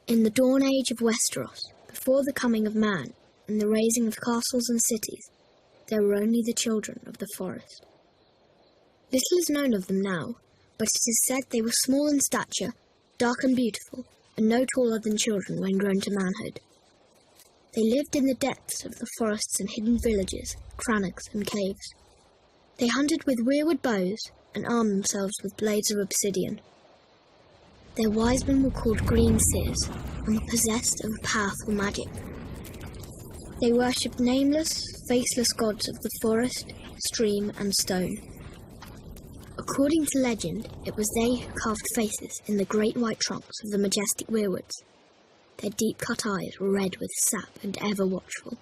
In the dawn age of Westeros, before the coming of man and the raising of castles and cities, there were only the children of the forest. Little is known of them now, but it is said they were small in stature, dark and beautiful, and no taller than children when grown to manhood. They lived in the depths of the forests and hidden villages, crannogs and caves. They hunted with weirwood bows and armed themselves with blades of obsidian. Their wise men were called green seers and were possessed of powerful magic. They worshipped nameless, faceless gods of the forest, stream and stone. According to legend, it was they who carved faces in the great white trunks of the majestic weirwoods. Their deep-cut eyes were red with sap and ever watchful.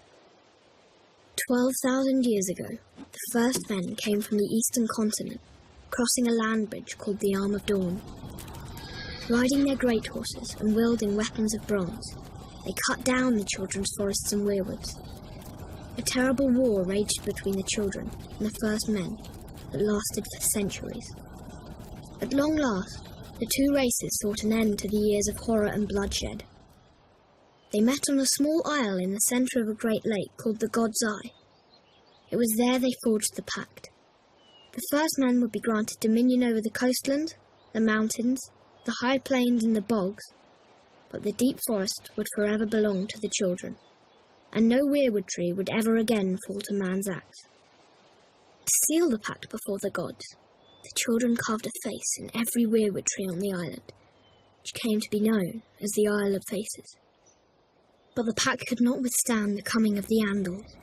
12,000 years ago, the first men came from the eastern continent, crossing a land bridge called the Arm of Dawn. Riding their great horses and wielding weapons of bronze, they cut down the children's forests and weirwoods. A terrible war raged between the children and the first men that lasted for centuries. At long last, the two races sought an end to the years of horror and bloodshed. They met on a small isle in the centre of a great lake called the God's Eye. It was there they forged the pact. The first men would be granted dominion over the coastland, the mountains, the high plains and the bogs, but the deep forest would forever belong to the children, and no weirwood tree would ever again fall to man's axe. To seal the pact before the gods, the children carved a face in every weirwood tree on the island, which came to be known as the Isle of Faces. But the pact could not withstand the coming of the Andals,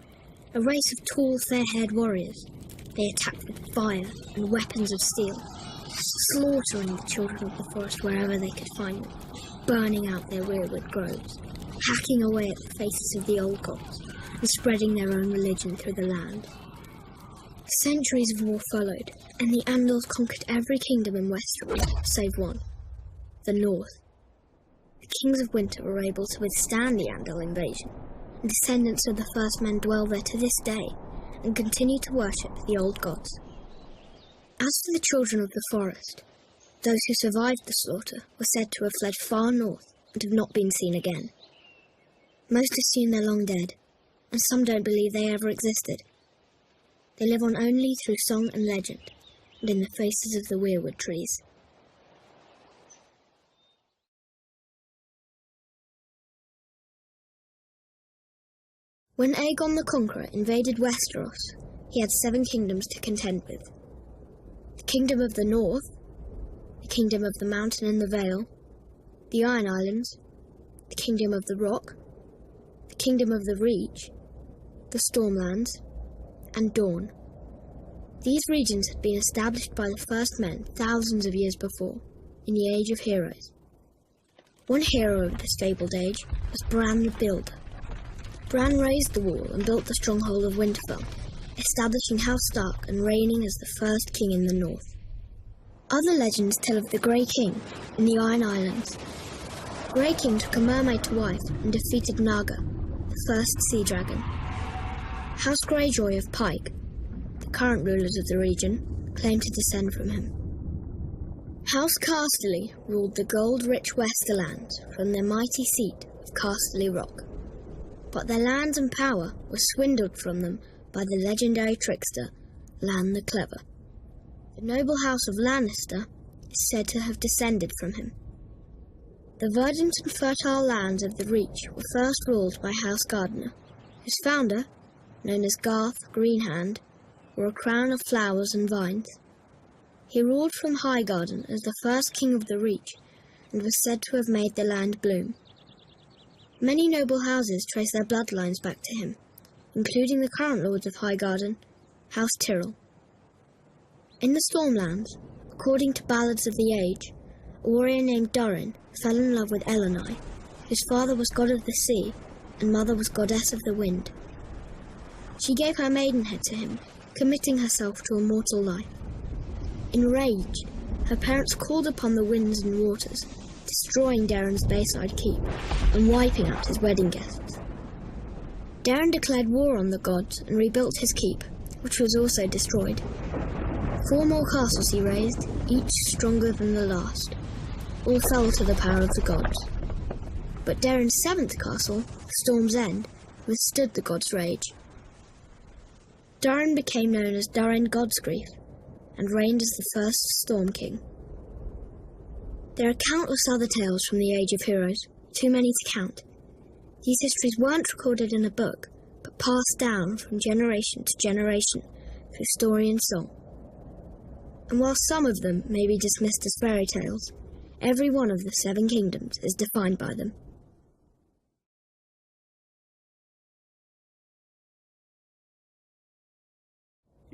a race of tall, fair-haired warriors. They attacked with fire and weapons of steel, slaughtering the children of the forest wherever they could find them, burning out their weirwood groves, hacking away at the faces of the old gods, and spreading their own religion through the land. Centuries of war followed, and the Andals conquered every kingdom in Westeros, save one, the North. The kings of winter were able to withstand the Andal invasion, and descendants of the first men dwell there to this day, and continue to worship the old gods. As for the children of the forest, those who survived the slaughter were said to have fled far north and have not been seen again. Most assume they're long dead, and some don't believe they ever existed. They live on only through song and legend, and in the faces of the weirwood trees. When Aegon the Conqueror invaded Westeros, he had 7 kingdoms to contend with. The Kingdom of the North, the Kingdom of the Mountain and the Vale, the Iron Islands, the Kingdom of the Rock, the Kingdom of the Reach, the Stormlands, and Dawn. These regions had been established by the first men thousands of years before, in the Age of Heroes. One hero of this fabled age was Bran the Builder. Bran raised the wall and built the stronghold of Winterfell, establishing House Stark and reigning as the first king in the north. Other legends tell of the Grey King in the Iron Islands. Grey King took a mermaid to wife and defeated Naga, the first sea dragon. House Greyjoy of Pike, the current rulers of the region, claimed to descend from him. House Casterly ruled the gold-rich Westerlands from their mighty seat of Casterly Rock, but their lands and power were swindled from them by the legendary trickster Lan the Clever. The noble house of Lannister is said to have descended from him. The verdant and fertile lands of the Reach were first ruled by House Gardener, whose founder, known as Garth Greenhand, wore a crown of flowers and vines. He ruled from Highgarden as the first king of the Reach, and was said to have made the land bloom. Many noble houses trace their bloodlines back to him, including the current lords of Highgarden, House Tyrell. In the Stormlands, according to ballads of the age, a warrior named Durin fell in love with Elenai, whose father was god of the sea and mother was goddess of the wind. She gave her maidenhead to him, committing herself to a mortal life. Enraged, her parents called upon the winds and waters, destroying Darren's Bayside Keep and wiping out his wedding guests. Darren declared war on the gods and rebuilt his keep, which was also destroyed. 4 more castles he raised, each stronger than the last. All fell to the power of the gods. But Daeron's seventh castle, Storm's End, withstood the god's rage. Daeron became known as Daeron Godsgrief, and reigned as the first Storm King. There are countless other tales from the Age of Heroes, too many to count. These histories weren't recorded in a book, but passed down from generation to generation through story and song. And while some of them may be dismissed as fairy tales, every one of the Seven Kingdoms is defined by them.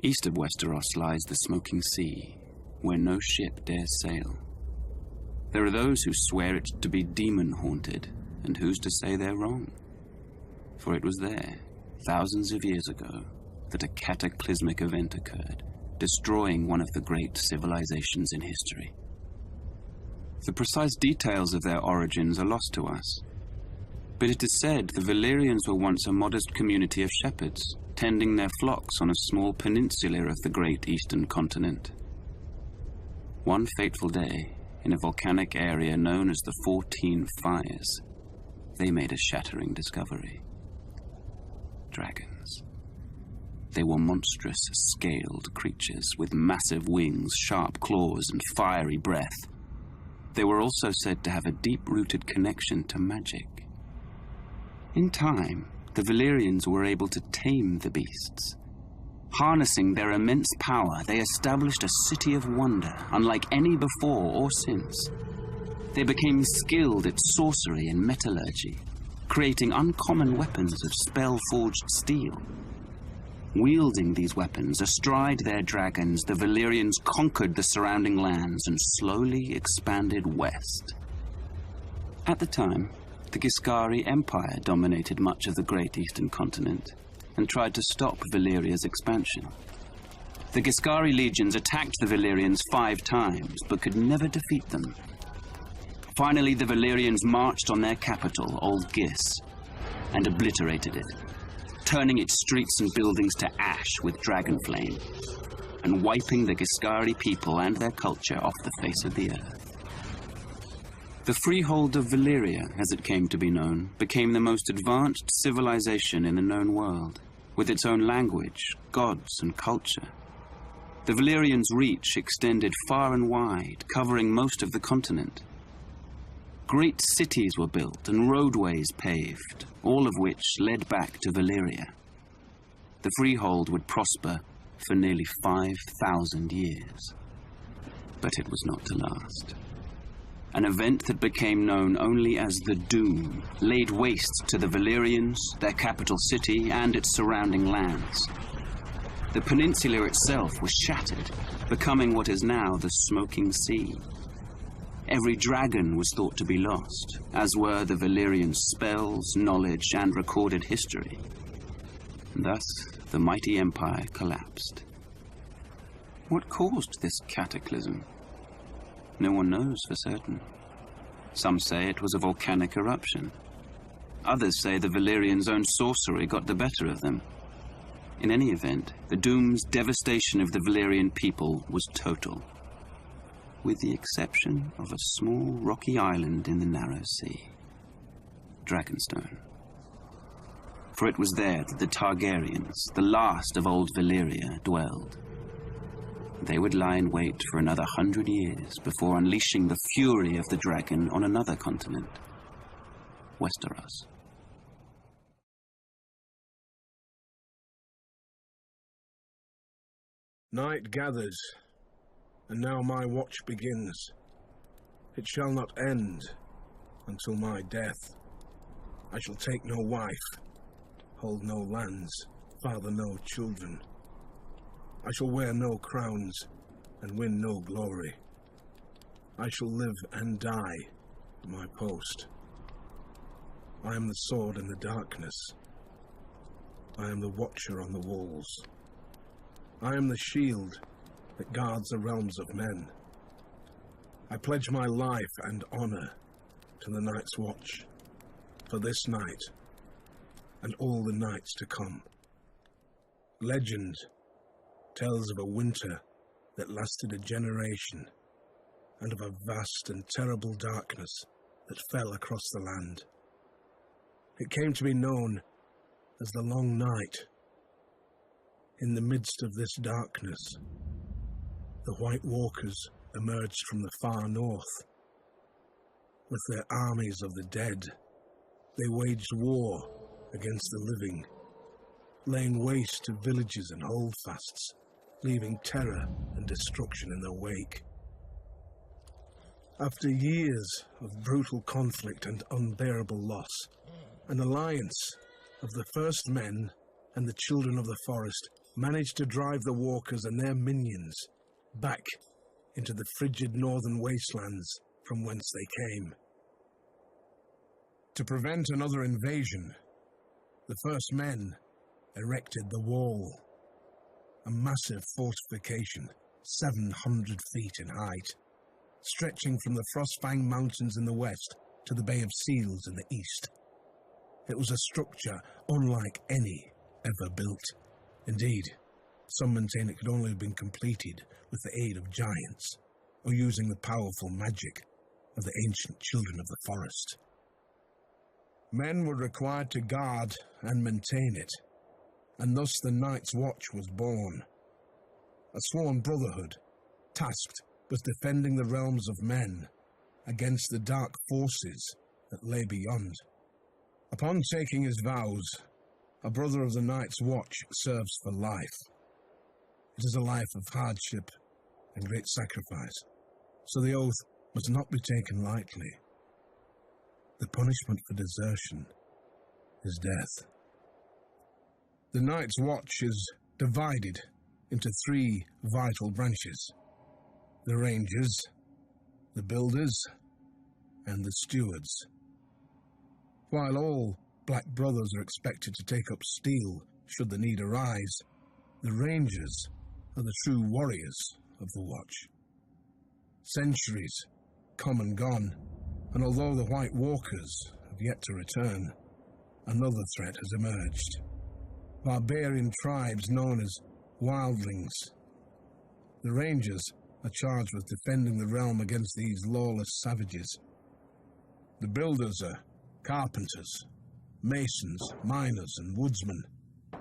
East of Westeros lies the smoking sea, where no ship dares sail. There are those who swear it to be demon-haunted, and who's to say they're wrong? For it was there, thousands of years ago, that a cataclysmic event occurred, destroying one of the great civilizations in history. The precise details of their origins are lost to us, but it is said the Valyrians were once a modest community of shepherds, tending their flocks on a small peninsula of the great eastern continent. One fateful day, in a volcanic area known as the 14 Fires, they made a shattering discovery. Dragons. They were monstrous, scaled creatures with massive wings, sharp claws, and fiery breath. They were also said to have a deep-rooted connection to magic. In time, the Valyrians were able to tame the beasts. Harnessing their immense power, they established a city of wonder, unlike any before or since. They became skilled at sorcery and metallurgy, creating uncommon weapons of spell-forged steel. Wielding these weapons astride their dragons, the Valyrians conquered the surrounding lands and slowly expanded west. At the time, the Giscari Empire dominated much of the great eastern continent and tried to stop Valyria's expansion. The Giscari legions attacked the Valyrians 5 times, but could never defeat them. Finally, the Valyrians marched on their capital, Old Gis, and obliterated it, turning its streets and buildings to ash with dragon flame, and wiping the Giscari people and their culture off the face of the earth. The freehold of Valyria, as it came to be known, became the most advanced civilization in the known world, with its own language, gods, and culture. The Valyrians' reach extended far and wide, covering most of the continent. Great cities were built and roadways paved, all of which led back to Valyria. The freehold would prosper for nearly 5,000 years. But it was not to last. An event that became known only as the Doom laid waste to the Valyrians, their capital city, and its surrounding lands. The peninsula itself was shattered, becoming what is now the Smoking Sea. Every dragon was thought to be lost, as were the Valyrians' spells, knowledge, and recorded history. Thus, the mighty empire collapsed. What caused this cataclysm? No one knows for certain. Some say it was a volcanic eruption. Others say the Valyrians' own sorcery got the better of them. In any event, the Doom's devastation of the Valyrian people was total, with the exception of a small rocky island in the narrow sea, Dragonstone. For it was there that the Targaryens, the last of old Valyria, dwelled. They would lie in wait for another 100 years before unleashing the fury of the dragon on another continent, Westeros. Night gathers, and now my watch begins. It shall not end until my death. I shall take no wife, hold no lands, father no children. I shall wear no crowns and win no glory. I shall live and die at my post. I am the sword in the darkness. I am the watcher on the walls. I am the shield that guards the realms of men. I pledge my life and honor to the Night's Watch, for this night and all the nights to come. Legend tells of a winter that lasted a generation, and of a vast and terrible darkness that fell across the land. It came to be known as the Long Night. In the midst of this darkness, the White Walkers emerged from the far north. With their armies of the dead, they waged war against the living, laying waste to villages and holdfasts, leaving terror and destruction in their wake. After years of brutal conflict and unbearable loss, an alliance of the First Men and the Children of the Forest managed to drive the Walkers and their minions back into the frigid northern wastelands from whence they came. To prevent another invasion, the First Men erected the Wall, a massive fortification 700 feet in height, stretching from the Frostfang Mountains in the west to the Bay of Seals in the east. It was a structure unlike any ever built. Indeed, some maintain it could only have been completed with the aid of giants, or using the powerful magic of the ancient children of the forest. Men were required to guard and maintain it, and thus the Night's Watch was born. A sworn brotherhood, tasked with defending the realms of men against the dark forces that lay beyond. Upon taking his vows, a brother of the Night's Watch serves for life. It is a life of hardship and great sacrifice, so the oath must not be taken lightly. The punishment for desertion is death. The Night's Watch is divided into 3 vital branches: the Rangers, the Builders, and the Stewards. While all Black Brothers are expected to take up steel should the need arise, the Rangers are the true warriors of the Watch. Centuries come and gone, and although the White Walkers have yet to return, another threat has emerged. Barbarian tribes known as Wildlings. The Rangers are charged with defending the realm against these lawless savages. The Builders are carpenters, masons, miners, and woodsmen,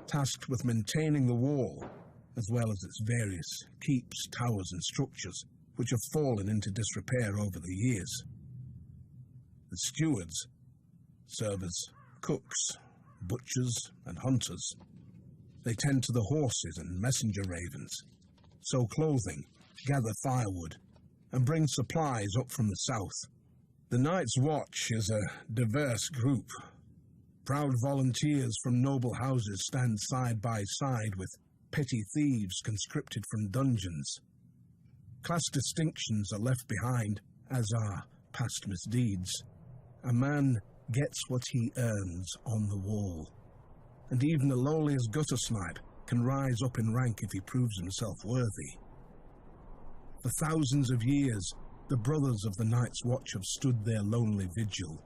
tasked with maintaining the wall, as well as its various keeps, towers, and structures, which have fallen into disrepair over the years. The Stewards serve as cooks, butchers, and hunters. They tend to the horses and messenger ravens, sew clothing, gather firewood, and bring supplies up from the south. The Night's Watch is a diverse group. Proud volunteers from noble houses stand side by side with petty thieves conscripted from dungeons. Class distinctions are left behind, as are past misdeeds. A man gets what he earns on the wall, and even the lowliest gutter snipe can rise up in rank if he proves himself worthy. For thousands of years, the brothers of the Night's Watch have stood their lonely vigil.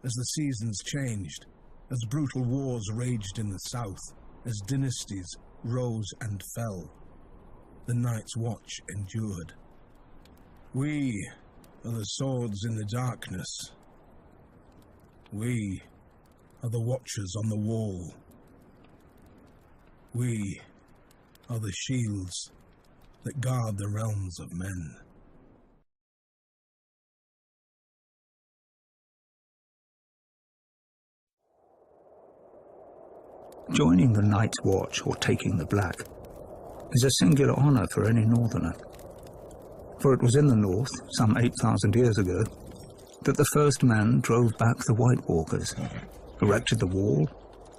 As the seasons changed, as brutal wars raged in the south, as dynasties rose and fell, the Night's Watch endured. We are the swords in the darkness. We are the watchers on the wall. We are the shields that guard the realms of men. Joining the Night's Watch, or taking the Black, is a singular honour for any northerner. For it was in the north, some 8,000 years ago, that the first man drove back the White Walkers, erected the wall,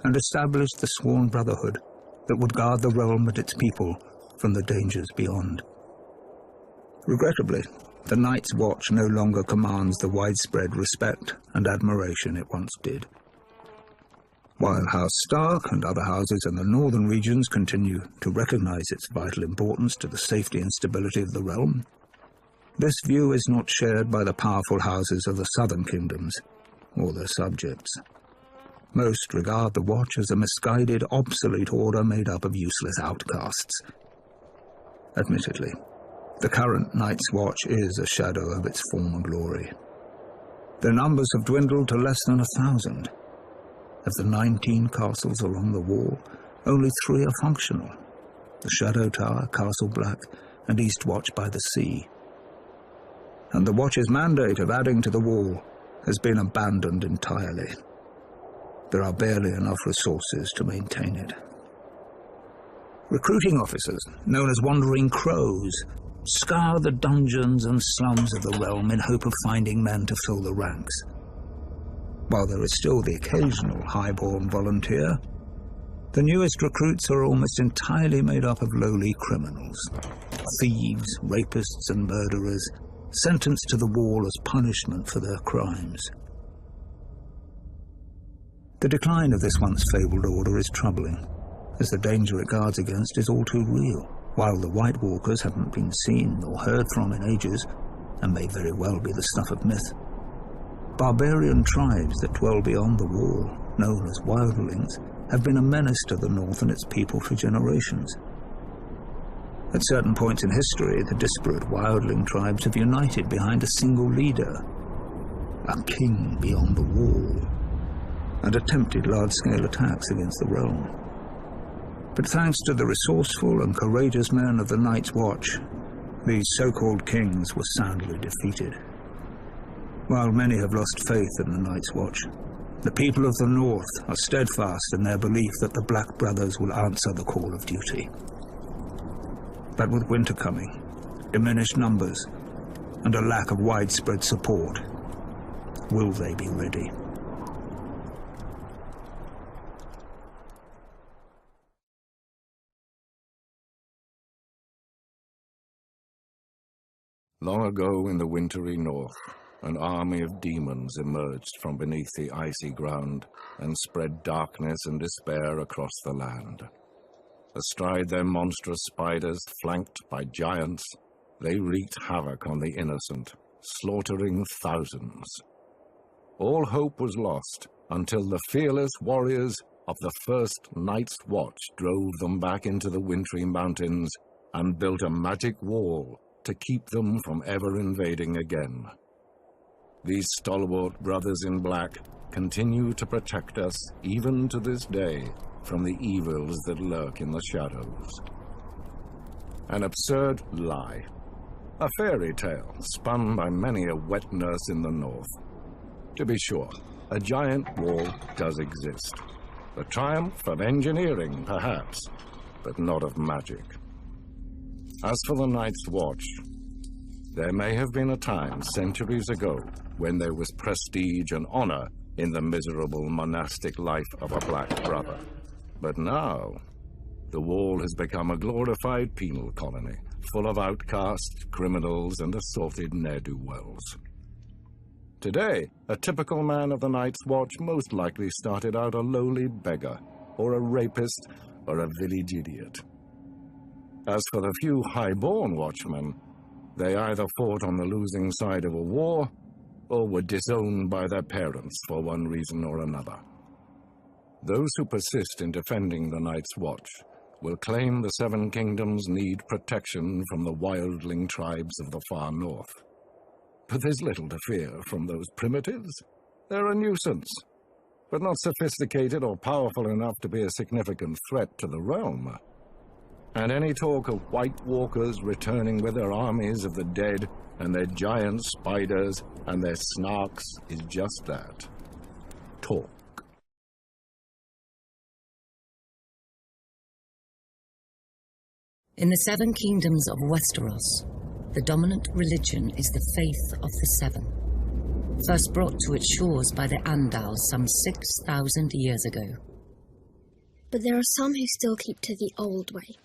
and established the sworn brotherhood that would guard the realm and its people from the dangers beyond. Regrettably, the Night's Watch no longer commands the widespread respect and admiration it once did. While House Stark and other houses in the northern regions continue to recognize its vital importance to the safety and stability of the realm, this view is not shared by the powerful houses of the southern kingdoms or their subjects. Most regard the Watch as a misguided, obsolete order made up of useless outcasts. Admittedly, the current Night's Watch is a shadow of its former glory. Their numbers have dwindled to less than 1,000, Of the 19 castles along the wall, only 3 are functional. The Shadow Tower, Castle Black, and East Watch by the Sea. And the Watch's mandate of adding to the wall has been abandoned entirely. There are barely enough resources to maintain it. Recruiting officers, known as Wandering Crows, scour the dungeons and slums of the realm in hope of finding men to fill the ranks. While there is still the occasional highborn volunteer, the newest recruits are almost entirely made up of lowly criminals. Thieves, rapists and murderers, sentenced to the wall as punishment for their crimes. The decline of this once fabled order is troubling, as the danger it guards against is all too real. While the White Walkers haven't been seen or heard from in ages, and may very well be the stuff of myth, barbarian tribes that dwell beyond the wall, known as wildlings, have been a menace to the North and its people for generations. At certain points in history, the disparate wildling tribes have united behind a single leader, a king beyond the wall, and attempted large-scale attacks against the realm. But thanks to the resourceful and courageous men of the Night's Watch, these so-called kings were soundly defeated. While many have lost faith in the Night's Watch, the people of the North are steadfast in their belief that the Black Brothers will answer the call of duty. But with winter coming, diminished numbers, and a lack of widespread support, will they be ready? Long ago in the wintry north, an army of demons emerged from beneath the icy ground and spread darkness and despair across the land. Astride their monstrous spiders, flanked by giants, they wreaked havoc on the innocent, slaughtering thousands. All hope was lost until the fearless warriors of the first Night's Watch drove them back into the wintry mountains and built a magic wall to keep them from ever invading again. These stalwart brothers in black continue to protect us even to this day from the evils that lurk in the shadows. An absurd lie, a fairy tale spun by many a wet nurse in the north. To be sure, a giant wall does exist. The triumph of engineering, perhaps, but not of magic. As for the Night's Watch, there may have been a time centuries ago when there was prestige and honor in the miserable monastic life of a Black Brother. But now, the wall has become a glorified penal colony, full of outcasts, criminals, and assaulted ne'er-do-wells. Today, a typical man of the Night's Watch most likely started out a lowly beggar, or a rapist, or a village idiot. As for the few high-born watchmen, they either fought on the losing side of a war, or were disowned by their parents for one reason or another. Those who persist in defending the Night's Watch will claim the Seven Kingdoms need protection from the wildling tribes of the far north. But there's little to fear from those primitives. They're a nuisance, but not sophisticated or powerful enough to be a significant threat to the realm. And any talk of White Walkers returning with their armies of the dead and their giant spiders and their snarks is just that. Talk. In the Seven Kingdoms of Westeros, the dominant religion is the faith of the Seven, first brought to its shores by the Andals some 6,000 years ago. But there are some who still keep to the old way,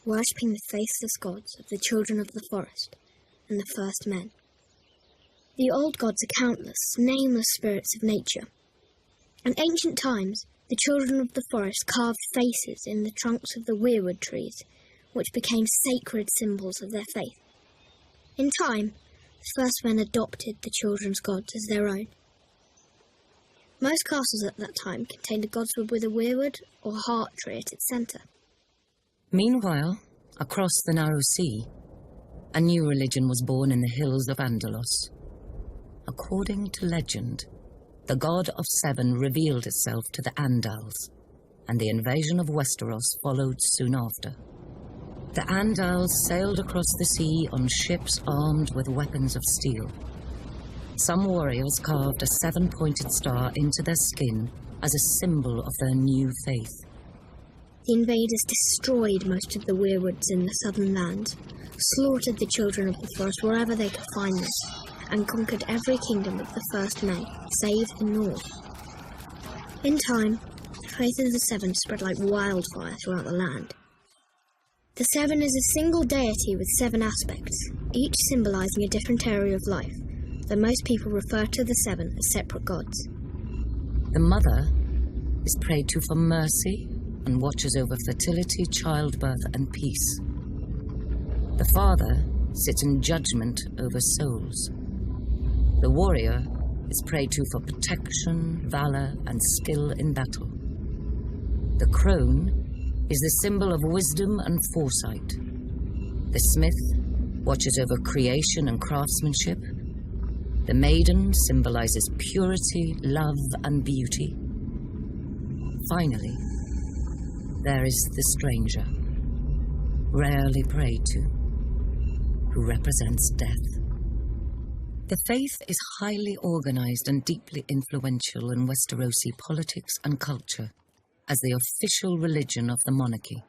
worshipping the faceless gods of the children of the forest and the first men. The old gods are countless, nameless spirits of nature. In ancient times, the children of the forest carved faces in the trunks of the weirwood trees, which became sacred symbols of their faith. In time, the first men adopted the children's gods as their own. Most castles at that time contained a godswood with a weirwood or heart tree at its centre. Meanwhile, across the narrow sea, a new religion was born in the hills of Andals. According to legend, the God of Seven revealed itself to the Andals, and the invasion of Westeros followed soon after. The Andals sailed across the sea on ships armed with weapons of steel. Some warriors carved a seven-pointed star into their skin as a symbol of their new faith. The invaders destroyed most of the weirwoods in the southern lands, slaughtered the children of the forest wherever they could find them, and conquered every kingdom of the first men, save the north. In time, the faith of the Seven spread like wildfire throughout the land. The Seven is a single deity with 7 aspects, each symbolizing a different area of life, though most people refer to the Seven as separate gods. The Mother is prayed to for mercy and watches over fertility, childbirth, and peace. The Father sits in judgment over souls. The Warrior is prayed to for protection, valor, and skill in battle. The Crone is the symbol of wisdom and foresight. The Smith watches over creation and craftsmanship. The Maiden symbolizes purity, love, and beauty. Finally, there is the Stranger, rarely prayed to, who represents death. The faith is highly organized and deeply influential in Westerosi politics and culture as the official religion of the monarchy.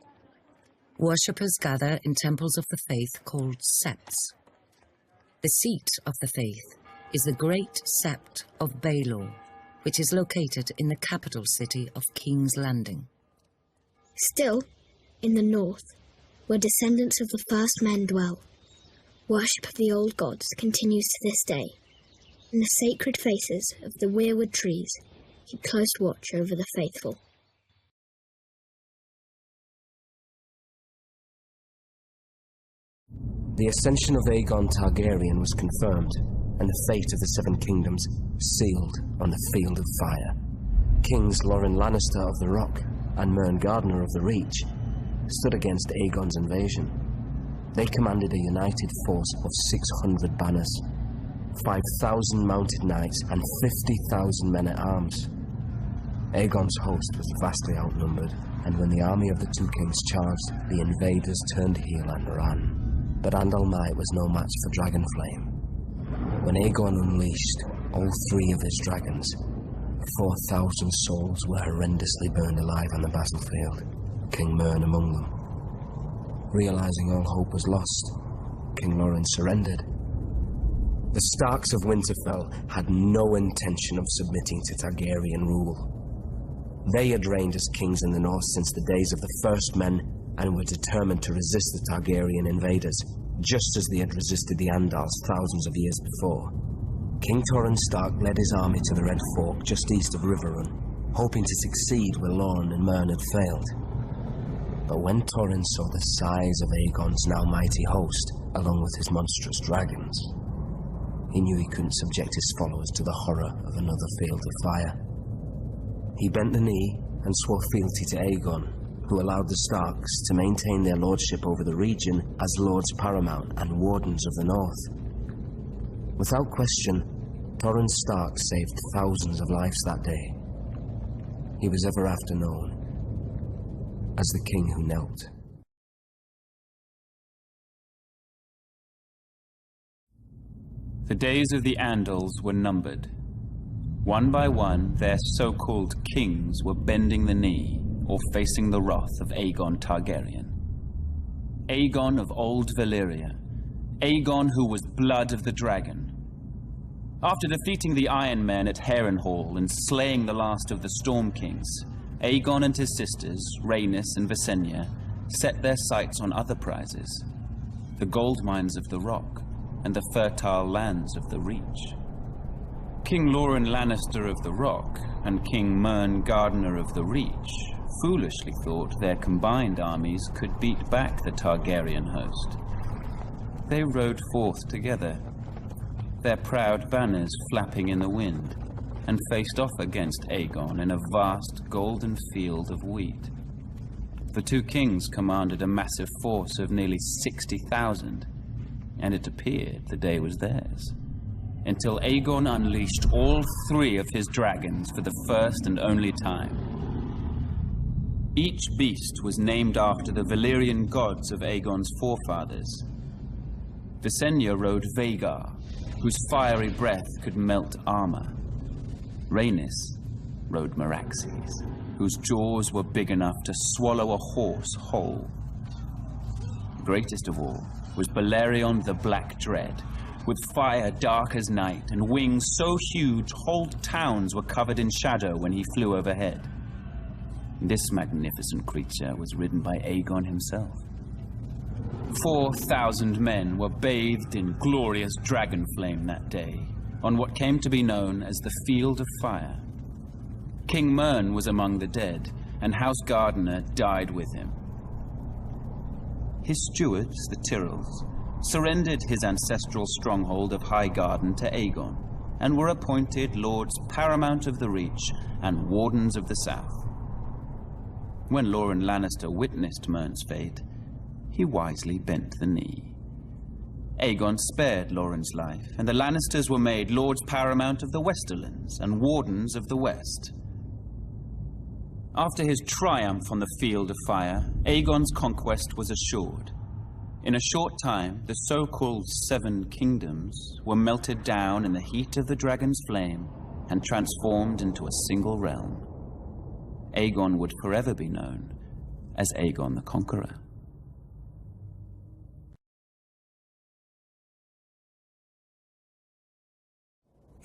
Worshippers gather in temples of the faith called septs. The seat of the faith is the Great Sept of Baelor, which is located in the capital city of King's Landing. Still, in the north, where descendants of the first men dwell, worship of the old gods continues to this day, and the sacred faces of the weirwood trees keep close watch over the faithful. The ascension of Aegon Targaryen was confirmed, and the fate of the Seven Kingdoms sealed on the field of fire. Kings Loren Lannister of the Rock and Mern Gardener of the Reach stood against Aegon's invasion. They commanded a united force of 600 banners, 5,000 mounted knights, and 50,000 men-at-arms. Aegon's host was vastly outnumbered, and when the army of the two kings charged, the invaders turned heel and ran. But Andal might was no match for Dragonflame. When Aegon unleashed all 3 of his dragons, 4,000 souls were horrendously burned alive on the battlefield, King Mern among them. Realizing all hope was lost, King Loren surrendered. The Starks of Winterfell had no intention of submitting to Targaryen rule. They had reigned as kings in the north since the days of the First Men and were determined to resist the Targaryen invaders, just as they had resisted the Andals thousands of years before. King Torrhen Stark led his army to the Red Fork just east of Riverrun, hoping to succeed where Lorne and Mern had failed. But when Torrhen saw the size of Aegon's now mighty host, along with his monstrous dragons, he knew he couldn't subject his followers to the horror of another field of fire. He bent the knee and swore fealty to Aegon, who allowed the Starks to maintain their lordship over the region as Lords Paramount and Wardens of the North. Without question, Torrhen Stark saved thousands of lives that day. He was ever after known as the King who knelt. The days of the Andals were numbered. One by one, their so-called kings were bending the knee or facing the wrath of Aegon Targaryen. Aegon of old Valyria. Aegon who was blood of the dragon. After defeating the Iron Men at Harrenhal and slaying the last of the Storm Kings, Aegon and his sisters, Rhaenys and Visenya, set their sights on other prizes, the gold mines of the Rock and the fertile lands of the Reach. King Loren Lannister of the Rock and King Mern Gardener of the Reach foolishly thought their combined armies could beat back the Targaryen host. They rode forth together, their proud banners flapping in the wind, and faced off against Aegon in a vast golden field of wheat. The two kings commanded a massive force of nearly 60,000, and it appeared the day was theirs. until Aegon unleashed all 3 of his dragons for the first and only time. Each beast was named after the Valyrian gods of Aegon's forefathers. Visenya rode Vhagar, whose fiery breath could melt armor. Rhaenys rode Meraxes, whose jaws were big enough to swallow a horse whole. Greatest of all was Balerion the Black Dread, with fire dark as night and wings so huge whole towns were covered in shadow when he flew overhead. This magnificent creature was ridden by Aegon himself. 4,000 men were bathed in glorious dragon flame that day, on what came to be known as the Field of Fire. King Mern was among the dead, and House Gardener died with him. His stewards, the Tyrells, surrendered his ancestral stronghold of Highgarden to Aegon, and were appointed Lords Paramount of the Reach and Wardens of the South. When Loren Lannister witnessed Mern's fate, he wisely bent the knee. Aegon spared Loren's life, and the Lannisters were made Lords Paramount of the Westerlands and Wardens of the West. After his triumph on the Field of Fire, Aegon's conquest was assured. In a short time, the so-called 7 kingdoms were melted down in the heat of the dragon's flame and transformed into a single realm. Aegon would forever be known as Aegon the Conqueror.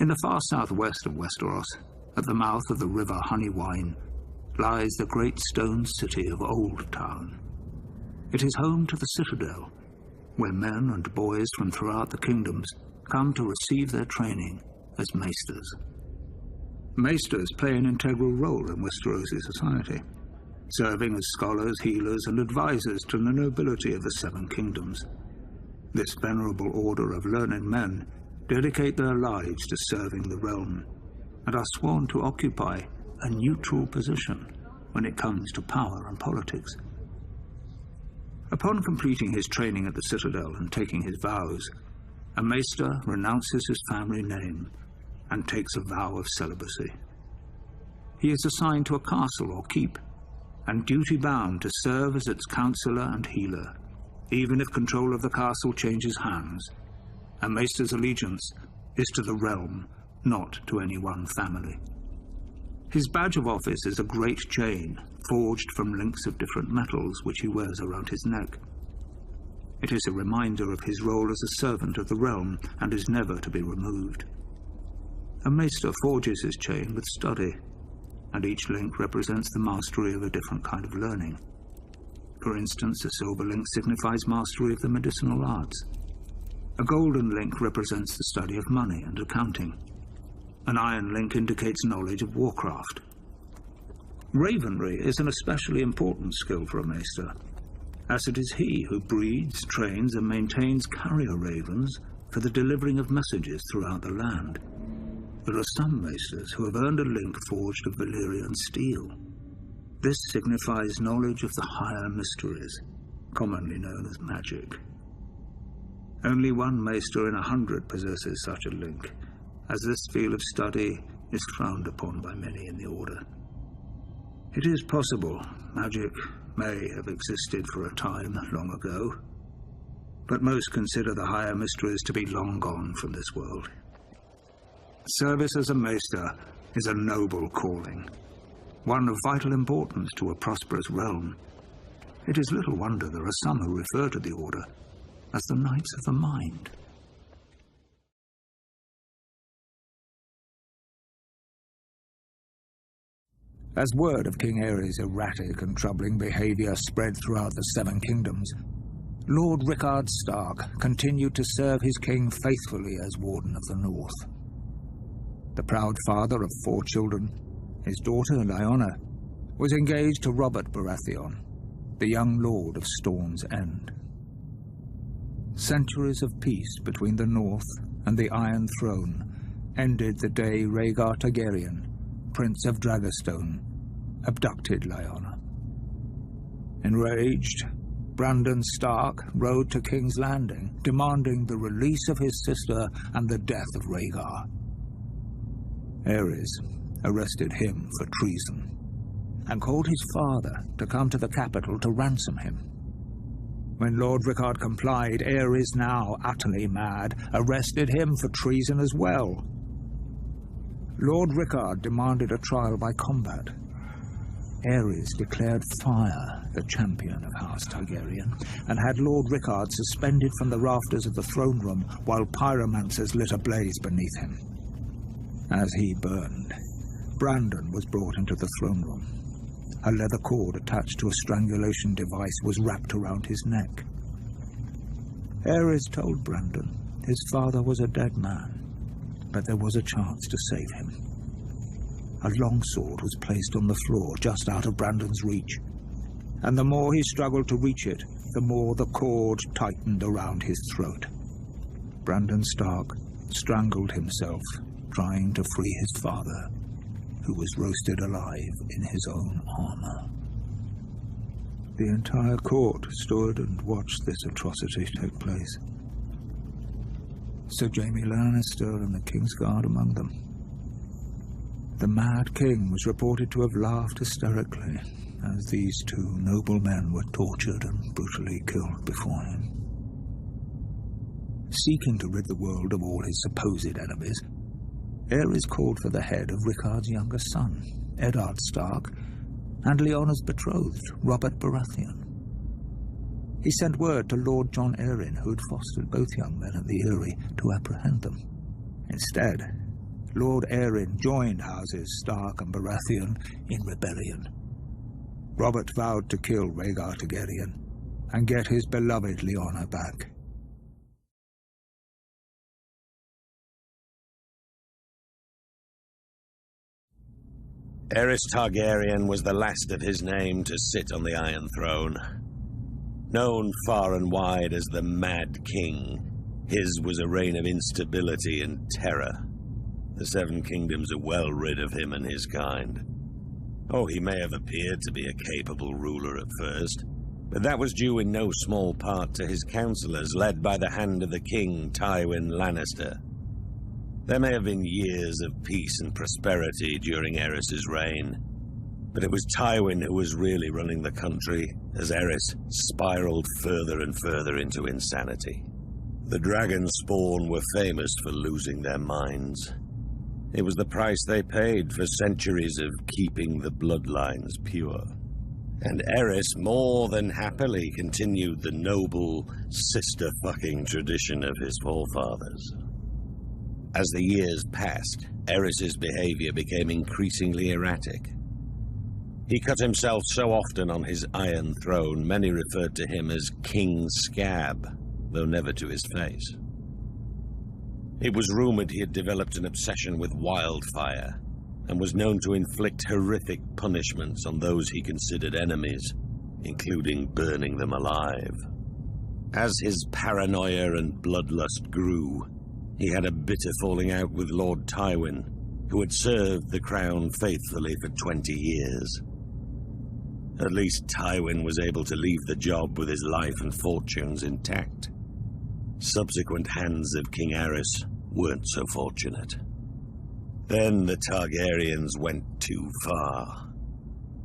In the far southwest of Westeros, at the mouth of the river Honeywine, lies the great stone city of Old Town. It is home to the Citadel, where men and boys from throughout the kingdoms come to receive their training as Maesters. Maesters play an integral role in Westerosi society, serving as scholars, healers, and advisors to the nobility of the 7 kingdoms. This venerable order of learned men dedicate their lives to serving the realm, and are sworn to occupy a neutral position when it comes to power and politics. Upon completing his training at the Citadel and taking his vows, a Maester renounces his family name and takes a vow of celibacy. He is assigned to a castle or keep, and duty-bound to serve as its counselor and healer, even if control of the castle changes hands. A Maester's allegiance is to the realm, not to any one family. His badge of office is a great chain, forged from links of different metals, which he wears around his neck. It is a reminder of his role as a servant of the realm, and is never to be removed. A Maester forges his chain with study, and each link represents the mastery of a different kind of learning. For instance, a silver link signifies mastery of the medicinal arts. A golden link represents the study of money and accounting. An iron link indicates knowledge of warcraft. Ravenry is an especially important skill for a Maester, as it is he who breeds, trains, and maintains carrier ravens for the delivering of messages throughout the land. There are some Maesters who have earned a link forged of Valyrian steel. This signifies knowledge of the higher mysteries, commonly known as magic. Only one Maester in 100 possesses such a link, as this field of study is frowned upon by many in the Order. It is possible magic may have existed for a time long ago, but most consider the higher mysteries to be long gone from this world. Service as a Maester is a noble calling, one of vital importance to a prosperous realm. It is little wonder there are some who refer to the Order as the Knights of the Mind. As word of King Aerys' erratic and troubling behavior spread throughout the 7 kingdoms, Lord Rickard Stark continued to serve his king faithfully as Warden of the North. The proud father of 4 children, his daughter Lyanna, was engaged to Robert Baratheon, the young lord of Storm's End. Centuries of peace between the North and the Iron Throne ended the day Rhaegar Targaryen, Prince of Dragonstone, abducted Lyanna. Enraged, Brandon Stark rode to King's Landing, demanding the release of his sister and the death of Rhaegar. Aerys arrested him for treason and called his father to come to the capital to ransom him. When Lord Rickard complied, Aerys, now utterly mad, arrested him for treason as well. Lord Rickard demanded a trial by combat. Aerys declared fire the champion of House Targaryen and had Lord Rickard suspended from the rafters of the throne room while pyromancers lit a blaze beneath him. As he burned, Brandon was brought into the throne room. A leather cord attached to a strangulation device was wrapped around his neck. Aerys told Brandon his father was a dead man, but there was a chance to save him. A longsword was placed on the floor just out of Brandon's reach, and the more he struggled to reach it, the more the cord tightened around his throat. Brandon Stark strangled himself, trying to free his father, who was roasted alive in his own armor. The entire court stood and watched this atrocity take place. Sir Jaime Lannister and the Kingsguard among them. The Mad King was reported to have laughed hysterically as these two noble men were tortured and brutally killed before him. Seeking to rid the world of all his supposed enemies, Aerys called for the head of Rickard's younger son, Eddard Stark, and Lyanna's betrothed, Robert Baratheon. He sent word to Lord John Arryn, who had fostered both young men at the Eyrie, to apprehend them. Instead, Lord Arryn joined houses Stark and Baratheon in rebellion. Robert vowed to kill Rhaegar Targaryen and get his beloved Lyanna back. Aerys Targaryen was the last of his name to sit on the Iron Throne. Known far and wide as the Mad King, his was a reign of instability and terror. The Seven Kingdoms are well rid of him and his kind. Oh, he may have appeared to be a capable ruler at first, but that was due in no small part to his counselors, led by the hand of the king, Tywin Lannister. There may have been years of peace and prosperity during Aerys' reign, but it was Tywin who was really running the country as Aerys spiraled further and further into insanity. The dragon spawn were famous for losing their minds. It was the price they paid for centuries of keeping the bloodlines pure. And Aerys more than happily continued the noble sister-fucking tradition of his forefathers. As the years passed, Aerys' behavior became increasingly erratic. He cut himself so often on his Iron Throne, many referred to him as King Scab, though never to his face. It was rumored he had developed an obsession with wildfire, and was known to inflict horrific punishments on those he considered enemies, including burning them alive. As his paranoia and bloodlust grew, he had a bitter falling out with Lord Tywin, who had served the crown faithfully for 20 years. At least Tywin was able to leave the job with his life and fortunes intact. Subsequent hands of King Aerys weren't so fortunate. Then the Targaryens went too far.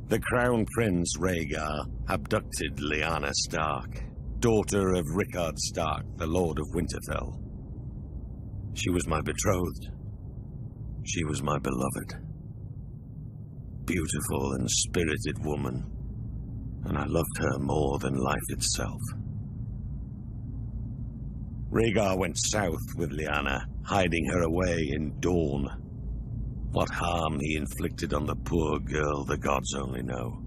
The Crown Prince Rhaegar abducted Lyanna Stark, daughter of Rickard Stark, the Lord of Winterfell. She was my betrothed. She was my beloved. Beautiful and spirited woman, and I loved her more than life itself. Rhaegar went south with Lyanna, hiding her away in Dorne. What harm he inflicted on the poor girl, the gods only know.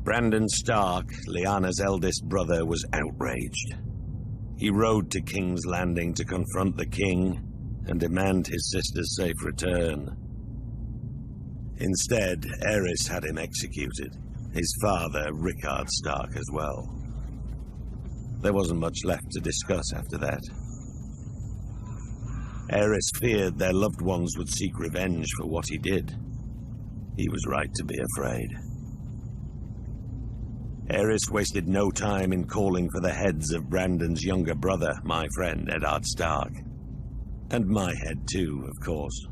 Brandon Stark, Lyanna's eldest brother, was outraged. He rode to King's Landing to confront the king and demand his sister's safe return. Instead, Aerys had him executed, his father, Rickard Stark, as well. There wasn't much left to discuss after that. Aerys feared their loved ones would seek revenge for what he did. He was right to be afraid. Aerys wasted no time in calling for the heads of Brandon's younger brother, my friend Eddard Stark. And my head too, of course.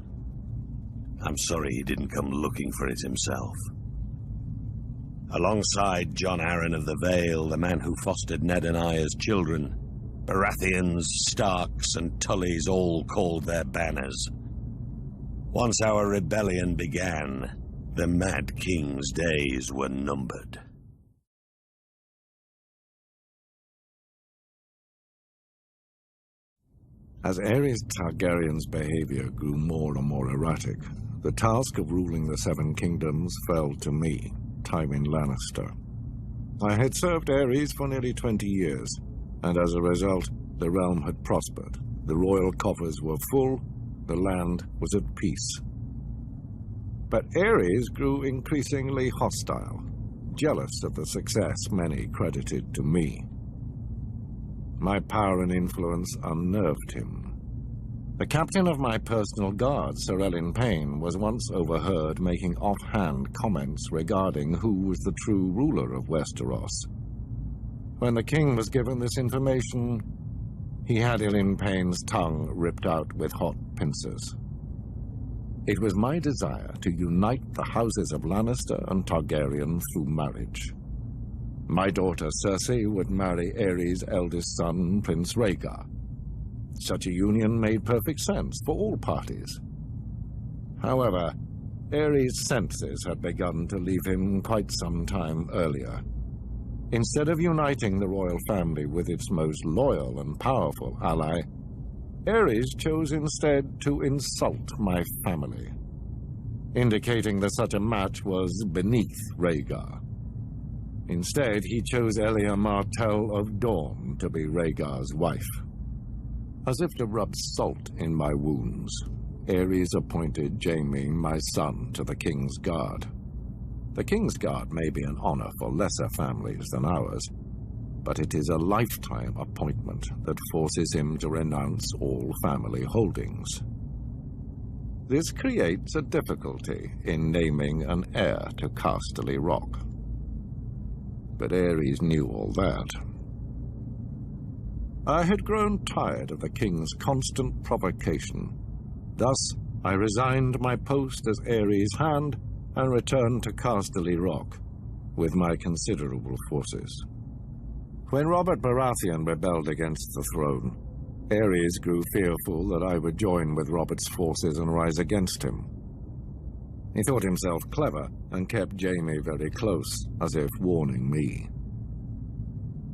I'm sorry he didn't come looking for it himself. Alongside Jon Arryn of the Vale, the man who fostered Ned and I as children, Baratheons, Starks, and Tullys all called their banners. Once our rebellion began, the Mad King's days were numbered. As Aerys Targaryen's behavior grew more and more erratic, the task of ruling the Seven Kingdoms fell to me, Tywin Lannister. I had served Aerys for nearly 20 years, and as a result, the realm had prospered. The royal coffers were full, the land was at peace. But Aerys grew increasingly hostile, jealous of the success many credited to me. My power and influence unnerved him. The captain of my personal guard, Sir Elyn Payne, was once overheard making offhand comments regarding who was the true ruler of Westeros. When the king was given this information, he had Elyn Payne's tongue ripped out with hot pincers. It was my desire to unite the houses of Lannister and Targaryen through marriage. My daughter Cersei would marry Aerys' eldest son, Prince Rhaegar. Such a union made perfect sense for all parties. However, Aerys' senses had begun to leave him quite some time earlier. Instead of uniting the royal family with its most loyal and powerful ally, Aerys chose instead to insult my family, indicating that such a match was beneath Rhaegar. Instead, he chose Elia Martell of Dorne to be Rhaegar's wife. As if to rub salt in my wounds, Aerys appointed Jaime, my son, to the King's Guard. The King's Guard may be an honor for lesser families than ours, but it is a lifetime appointment that forces him to renounce all family holdings. This creates a difficulty in naming an heir to Casterly Rock. But Aerys knew all that. I had grown tired of the king's constant provocation. Thus, I resigned my post as Aerys' hand and returned to Casterly Rock with my considerable forces. When Robert Baratheon rebelled against the throne, Aerys grew fearful that I would join with Robert's forces and rise against him. He thought himself clever and kept Jaime very close, as if warning me.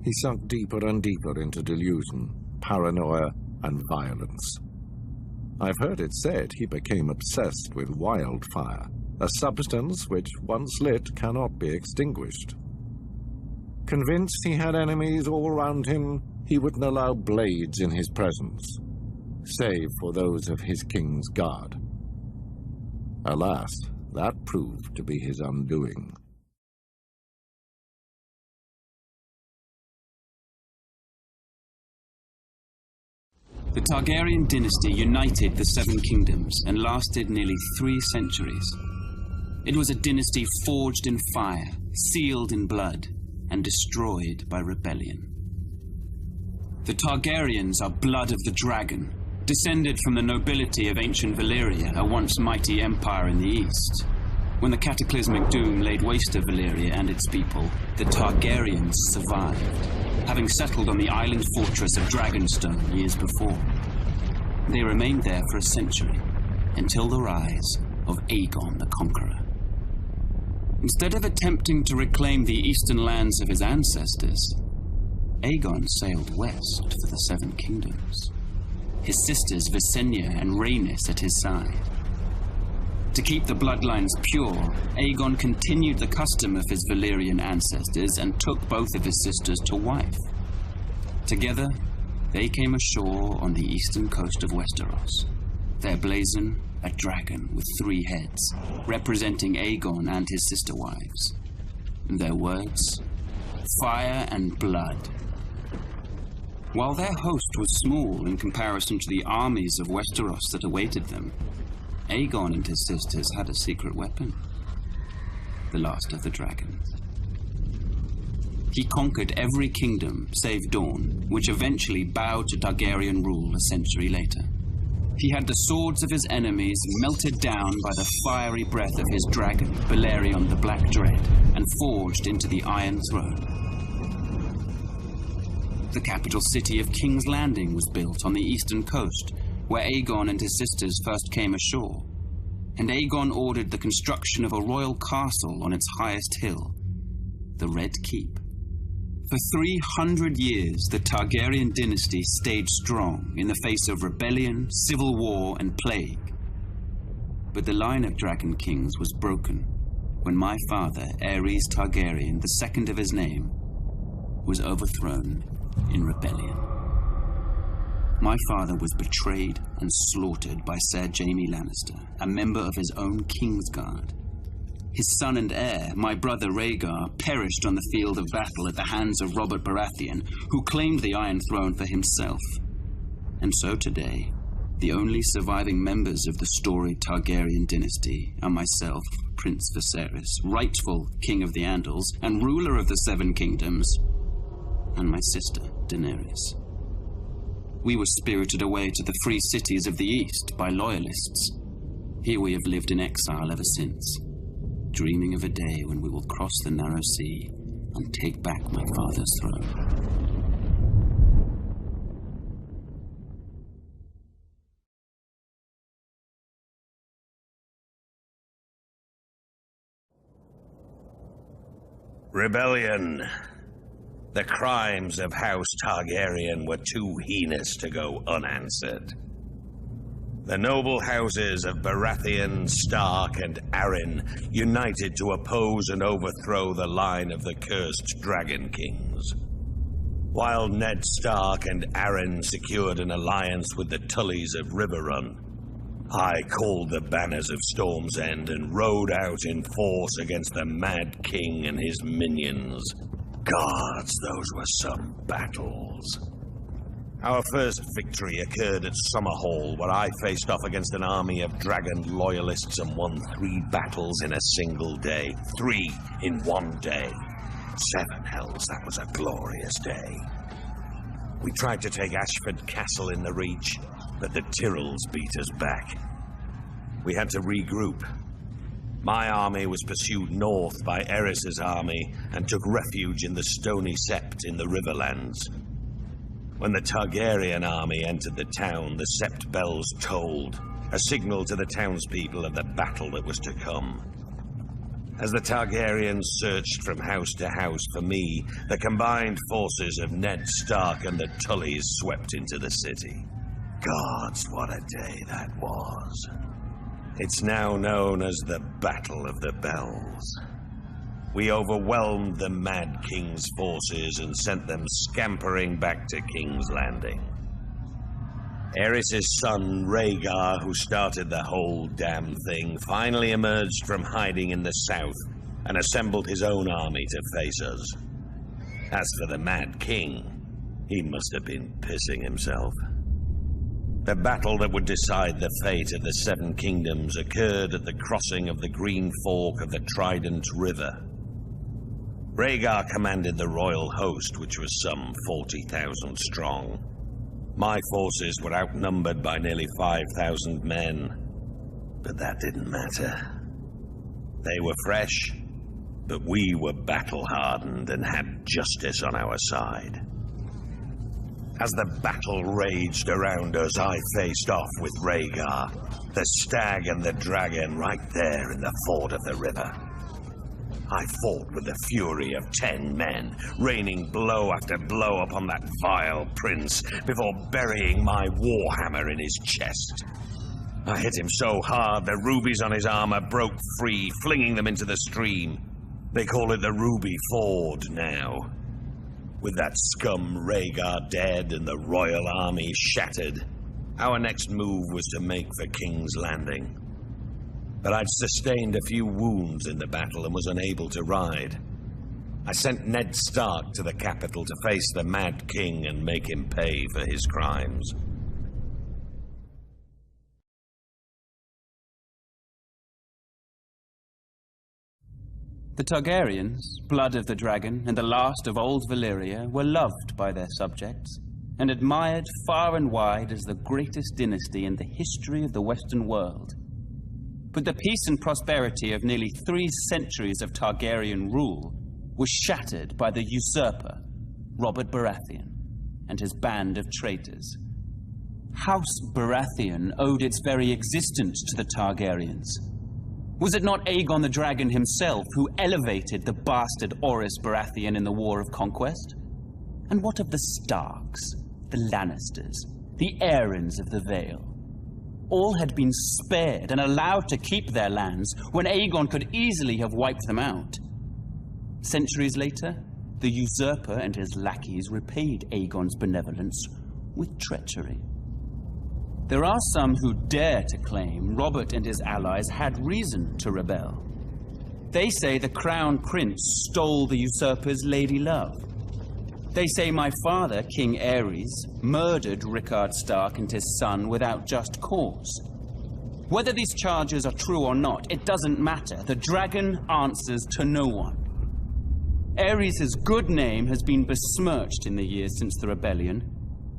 He sunk deeper and deeper into delusion, paranoia, and violence. I've heard it said he became obsessed with wildfire, a substance which, once lit, cannot be extinguished. Convinced he had enemies all around him, he wouldn't allow blades in his presence, save for those of his king's guard. Alas, that proved to be his undoing. The Targaryen dynasty united the Seven Kingdoms and lasted nearly 3 centuries. It was a dynasty forged in fire, sealed in blood, and destroyed by rebellion. The Targaryens are blood of the dragon, descended from the nobility of ancient Valyria, a once mighty empire in the east. When the cataclysmic doom laid waste to Valyria and its people, the Targaryens survived, having settled on the island fortress of Dragonstone years before. They remained there for a century, until the rise of Aegon the Conqueror. Instead of attempting to reclaim the eastern lands of his ancestors, Aegon sailed west for the Seven Kingdoms, his sisters Visenya and Rhaenys at his side. To keep the bloodlines pure, Aegon continued the custom of his Valyrian ancestors and took both of his sisters to wife. Together, they came ashore on the eastern coast of Westeros, their blazon a dragon with 3 heads, representing Aegon and his sister wives. Their words, fire and blood. While their host was small in comparison to the armies of Westeros that awaited them, Aegon and his sisters had a secret weapon, the last of the dragons. he conquered every kingdom save Dawn, which eventually bowed to Targaryen rule a century later. He had the swords of his enemies melted down by the fiery breath of his dragon, Balerion the Black Dread, and forged into the Iron Throne. The capital city of King's Landing was built on the eastern coast, where Aegon and his sisters first came ashore. And Aegon ordered the construction of a royal castle on its highest hill, the Red Keep. For 300 years, the Targaryen dynasty stayed strong in the face of rebellion, civil war, and plague. But the line of dragon kings was broken when my father, Aerys Targaryen, the second of his name, was overthrown in rebellion. My father was betrayed and slaughtered by Ser Jaime Lannister, a member of his own Kingsguard. His son and heir, my brother Rhaegar, perished on the field of battle at the hands of Robert Baratheon, who claimed the Iron Throne for himself. And so today, the only surviving members of the storied Targaryen dynasty are myself, Prince Viserys, rightful King of the Andals and ruler of the Seven Kingdoms, and my sister, Daenerys. We were spirited away to the free cities of the East by loyalists. Here we have lived in exile ever since, dreaming of a day when we will cross the narrow sea and take back my father's throne. Rebellion. The crimes of House Targaryen were too heinous to go unanswered. The noble houses of Baratheon, Stark, and Arryn united to oppose and overthrow the line of the cursed Dragon Kings. While Ned Stark and Arryn secured an alliance with the Tullys of Riverrun, I called the banners of Storm's End and rode out in force against the Mad King and his minions. Gods, those were some battles. Our first victory occurred at Summerhall, where I faced off against an army of dragon loyalists and won 3 battles in a single day. 3 in one day. 7 hells, that was a glorious day. We tried to take Ashford Castle in the Reach, but the Tyrells beat us back. We had to regroup. My army was pursued north by Aerys' army and took refuge in the Stony Sept in the Riverlands. When the Targaryen army entered the town, the Sept bells tolled, a signal to the townspeople of the battle that was to come. As the Targaryens searched from house to house for me, the combined forces of Ned Stark and the Tullys swept into the city. Gods, what a day that was. It's now known as the Battle of the Bells. We overwhelmed the Mad King's forces and sent them scampering back to King's Landing. Aerys' son, Rhaegar, who started the whole damn thing, finally emerged from hiding in the south and assembled his own army to face us. As for the Mad King, he must have been pissing himself. The battle that would decide the fate of the Seven Kingdoms occurred at the crossing of the Green Fork of the Trident River. Rhaegar commanded the royal host, which was some 40,000 strong. My forces were outnumbered by nearly 5,000 men, but that didn't matter. They were fresh, but we were battle-hardened and had justice on our side. As the battle raged around us, I faced off with Rhaegar, the stag and the dragon right there in the ford of the river. I fought with the fury of 10 men, raining blow after blow upon that vile prince before burying my warhammer in his chest. I hit him so hard the rubies on his armor broke free, flinging them into the stream. They call it the Ruby Ford now. With that scum Rhaegar dead and the royal army shattered, our next move was to make for King's Landing. But I'd sustained a few wounds in the battle and was unable to ride. I sent Ned Stark to the capital to face the Mad King and make him pay for his crimes. The Targaryens, blood of the dragon, and the last of old Valyria, were loved by their subjects, and admired far and wide as the greatest dynasty in the history of the Western world. But the peace and prosperity of nearly 3 centuries of Targaryen rule was shattered by the usurper, Robert Baratheon, and his band of traitors. House Baratheon owed its very existence to the Targaryens. Was it not Aegon the Dragon himself who elevated the bastard Aerys Baratheon in the War of Conquest? And what of the Starks, the Lannisters, the Aryns of the Vale? All had been spared and allowed to keep their lands when Aegon could easily have wiped them out. Centuries later, the usurper and his lackeys repaid Aegon's benevolence with treachery. There are some who dare to claim Robert and his allies had reason to rebel. They say the Crown Prince stole the usurper's lady love. They say my father, King Aerys, murdered Rickard Stark and his son without just cause. Whether these charges are true or not, it doesn't matter. The dragon answers to no one. Aerys' good name has been besmirched in the years since the rebellion.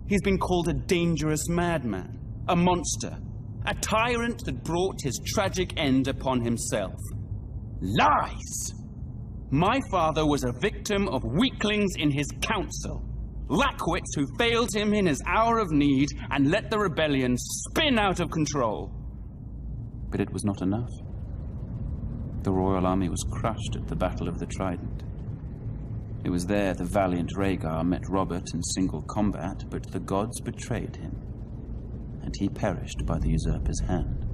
He's been called a dangerous madman, a monster, a tyrant that brought his tragic end upon himself. Lies! My father was a victim of weaklings in his council, lackwits who failed him in his hour of need and let the rebellion spin out of control. But it was not enough. The royal army was crushed at the Battle of the Trident. It was there the valiant Rhaegar met Robert in single combat, but the gods betrayed him, and he perished by the usurper's hand.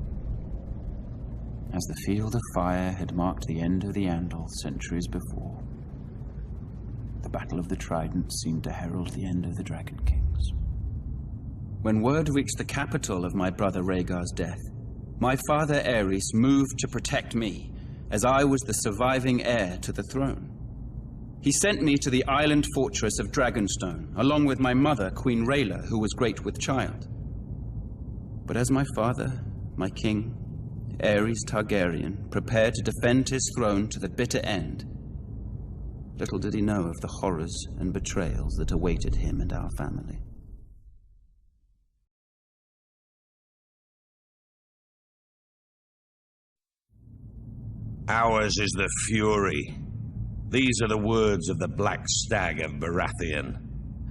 As the field of fire had marked the end of the Andals centuries before, the Battle of the Trident seemed to herald the end of the Dragon Kings. When word reached the capital of my brother Rhaegar's death, my father Aerys moved to protect me, as I was the surviving heir to the throne. He sent me to the island fortress of Dragonstone, along with my mother, Queen Rhaela, who was great with child. But as my father, my king, Aerys Targaryen, prepared to defend his throne to the bitter end, little did he know of the horrors and betrayals that awaited him and our family. Ours is the fury. These are the words of the Black Stag of Baratheon.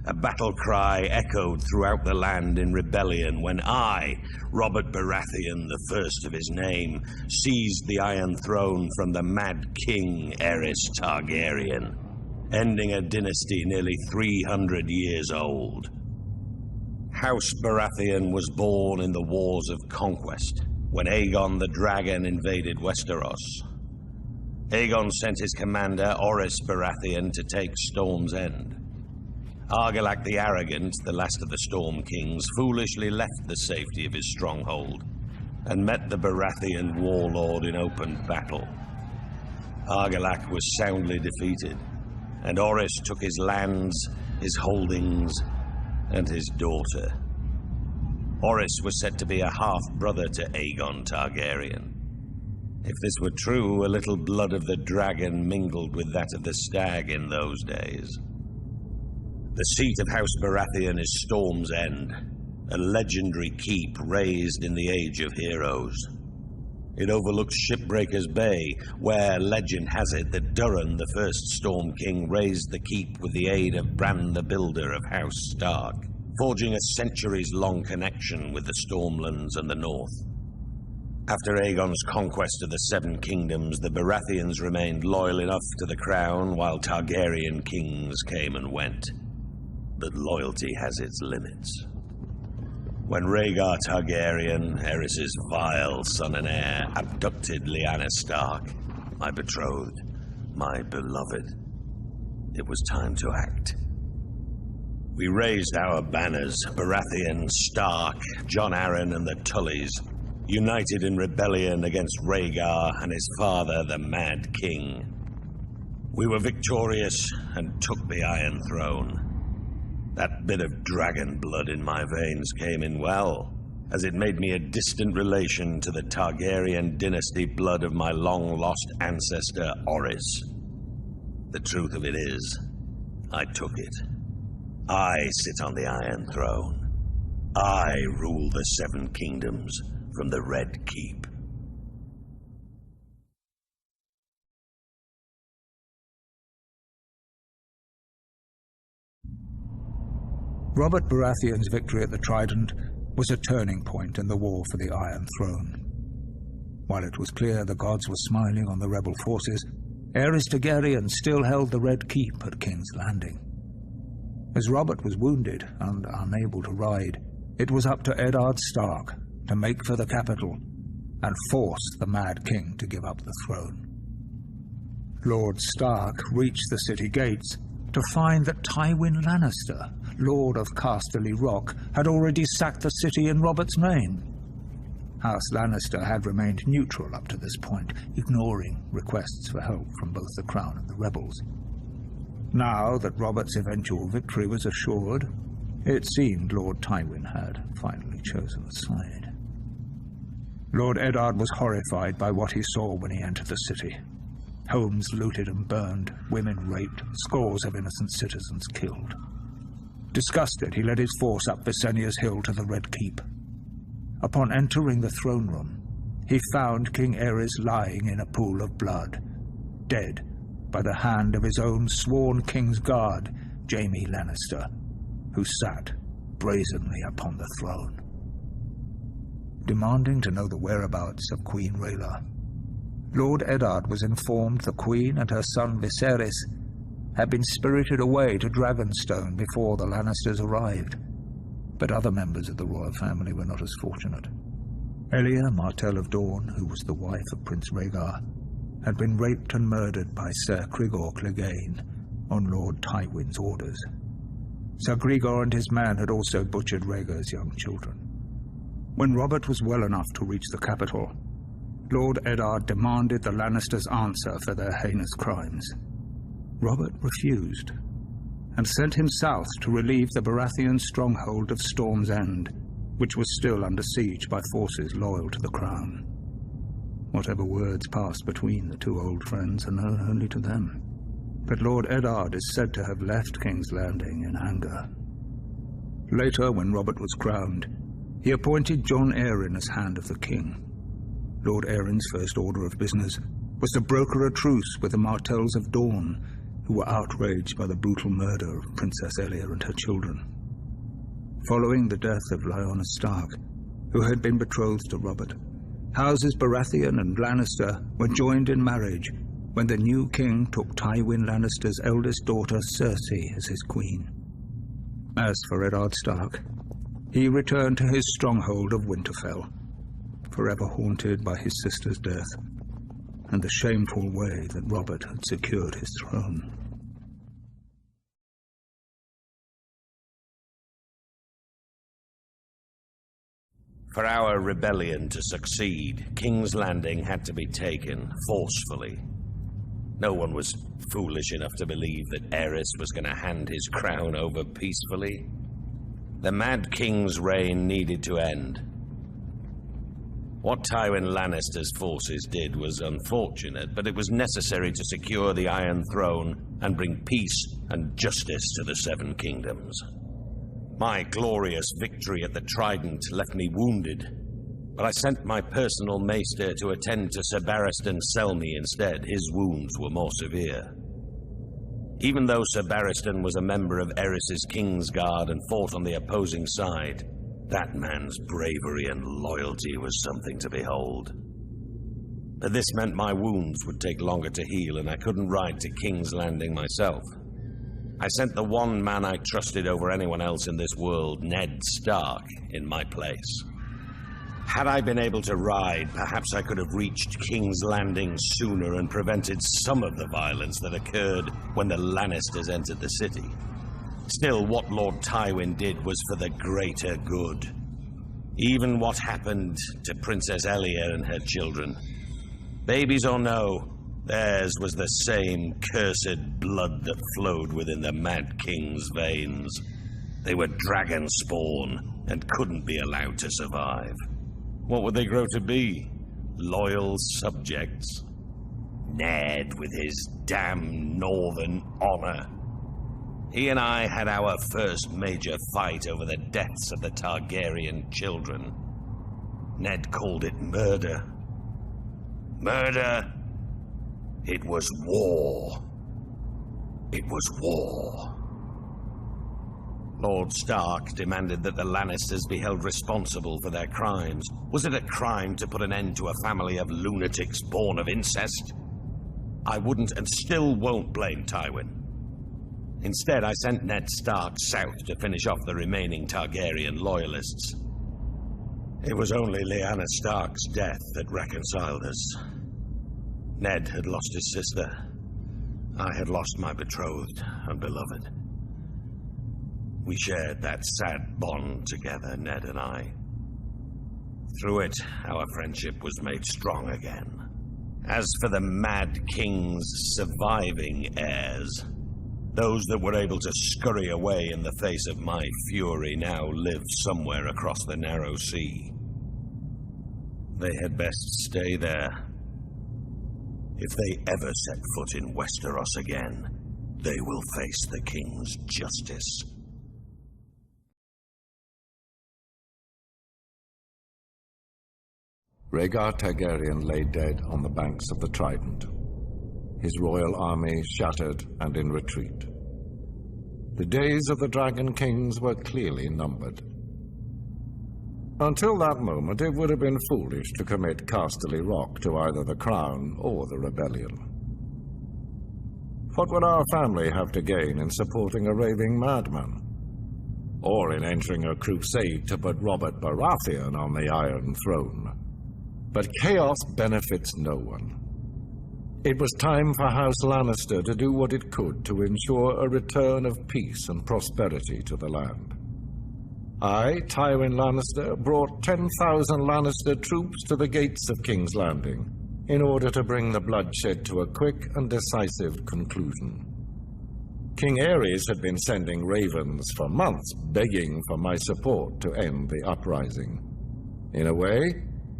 A battle cry echoed throughout the land in rebellion when I, Robert Baratheon, the first of his name, seized the Iron Throne from the mad king Aerys Targaryen, ending a dynasty nearly 300 years old. House Baratheon was born in the Wars of Conquest, when Aegon the Dragon invaded Westeros. Aegon sent his commander, Aerys Baratheon, to take Storm's End. Argilac the Arrogant, the last of the Storm Kings, foolishly left the safety of his stronghold and met the Baratheon warlord in open battle. Argilac was soundly defeated, and Aerys took his lands, his holdings, and his daughter. Aerys was said to be a half-brother to Aegon Targaryen. If this were true, a little blood of the dragon mingled with that of the stag in those days. The seat of House Baratheon is Storm's End, a legendary keep raised in the Age of Heroes. It overlooks Shipbreaker's Bay, where legend has it that Durin, the first Storm King, raised the keep with the aid of Bran the Builder of House Stark, forging a centuries-long connection with the Stormlands and the North. After Aegon's conquest of the Seven Kingdoms, the Baratheons remained loyal enough to the crown while Targaryen kings came and went. But loyalty has its limits. When Rhaegar Targaryen, Aerys' vile son and heir, abducted Lyanna Stark, my betrothed, my beloved, it was time to act. We raised our banners, Baratheon, Stark, Jon Arryn, and the Tullys, united in rebellion against Rhaegar and his father, the Mad King. We were victorious and took the Iron Throne. That bit of dragon blood in my veins came in well, as it made me a distant relation to the Targaryen dynasty blood of my long-lost ancestor, Aerys. The truth of it is, I took it. I sit on the Iron Throne. I rule the Seven Kingdoms from the Red Keep. Robert Baratheon's victory at the Trident was a turning point in the war for the Iron Throne. While it was clear the gods were smiling on the rebel forces, Aerys Targaryen still held the Red Keep at King's Landing. As Robert was wounded and unable to ride, it was up to Eddard Stark to make for the capital and force the Mad King to give up the throne. Lord Stark reached the city gates to find that Tywin Lannister, Lord of Casterly Rock, had already sacked the city in Robert's name. House Lannister had remained neutral up to this point, ignoring requests for help from both the Crown and the rebels. Now that Robert's eventual victory was assured, it seemed Lord Tywin had finally chosen a side. Lord Eddard was horrified by what he saw when he entered the city. Homes looted and burned, women raped, scores of innocent citizens killed. Disgusted, he led his force up Viserys Hill to the Red Keep. Upon entering the throne room, he found King Aerys lying in a pool of blood, dead by the hand of his own sworn King's Guard, Jaime Lannister, who sat brazenly upon the throne. Demanding to know the whereabouts of Queen Rhaella, Lord Eddard was informed the Queen and her son Viserys had been spirited away to Dragonstone before the Lannisters arrived, but other members of the royal family were not as fortunate. Elia, Martell of Dorne, who was the wife of Prince Rhaegar, had been raped and murdered by Ser Cregor Clegane on Lord Tywin's orders. Ser Cregor and his man had also butchered Rhaegar's young children. When Robert was well enough to reach the capital, Lord Eddard demanded the Lannisters answer for their heinous crimes. Robert refused, and sent him south to relieve the Baratheon stronghold of Storm's End, which was still under siege by forces loyal to the Crown. Whatever words passed between the two old friends are known only to them, but Lord Eddard is said to have left King's Landing in anger. Later, when Robert was crowned, he appointed Jon Arryn as Hand of the King. Lord Arryn's first order of business was to broker a truce with the Martells of Dorne, who were outraged by the brutal murder of Princess Elia and her children. Following the death of Lyanna Stark, who had been betrothed to Robert, houses Baratheon and Lannister were joined in marriage when the new king took Tywin Lannister's eldest daughter Cersei as his queen. As for Eddard Stark, he returned to his stronghold of Winterfell, forever haunted by his sister's death and the shameful way that Robert had secured his throne. For our rebellion to succeed, King's Landing had to be taken forcefully. No one was foolish enough to believe that Aerys was going to hand his crown over peacefully. The Mad King's reign needed to end. What Tywin Lannister's forces did was unfortunate, but it was necessary to secure the Iron Throne and bring peace and justice to the Seven Kingdoms. My glorious victory at the Trident left me wounded, but I sent my personal Maester to attend to Ser Barristan Selmy instead. His wounds were more severe. Even though Ser Barristan was a member of Aerys' King's Guard and fought on the opposing side, that man's bravery and loyalty was something to behold. But this meant my wounds would take longer to heal, and I couldn't ride to King's Landing myself. I sent the one man I trusted over anyone else in this world, Ned Stark, in my place. Had I been able to ride, perhaps I could have reached King's Landing sooner and prevented some of the violence that occurred when the Lannisters entered the city. Still, what Lord Tywin did was for the greater good. Even what happened to Princess Elia and her children. Babies or no, theirs was the same cursed blood that flowed within the Mad King's veins. They were dragon spawn and couldn't be allowed to survive. What would they grow to be? Loyal subjects? Ned with his damn northern honor. He and I had our first major fight over the deaths of the Targaryen children. Ned called it murder. Murder? It was war. It was war. Lord Stark demanded that the Lannisters be held responsible for their crimes. Was it a crime to put an end to a family of lunatics born of incest? I wouldn't and still won't blame Tywin. Instead, I sent Ned Stark south to finish off the remaining Targaryen loyalists. It was only Lyanna Stark's death that reconciled us. Ned had lost his sister. I had lost my betrothed and beloved. We shared that sad bond together, Ned and I. Through it, our friendship was made strong again. As for the Mad King's surviving heirs, those that were able to scurry away in the face of my fury now live somewhere across the narrow sea. They had best stay there. If they ever set foot in Westeros again, they will face the King's justice. Rhaegar Targaryen lay dead on the banks of the Trident, his royal army shattered and in retreat. The days of the Dragon Kings were clearly numbered. Until that moment, it would have been foolish to commit Casterly Rock to either the Crown or the Rebellion. What would our family have to gain in supporting a raving madman? Or in entering a crusade to put Robert Baratheon on the Iron Throne? But chaos benefits no one. It was time for House Lannister to do what it could to ensure a return of peace and prosperity to the land. I, Tywin Lannister, brought 10,000 Lannister troops to the gates of King's Landing in order to bring the bloodshed to a quick and decisive conclusion. King Aerys had been sending ravens for months, begging for my support to end the uprising. In a way,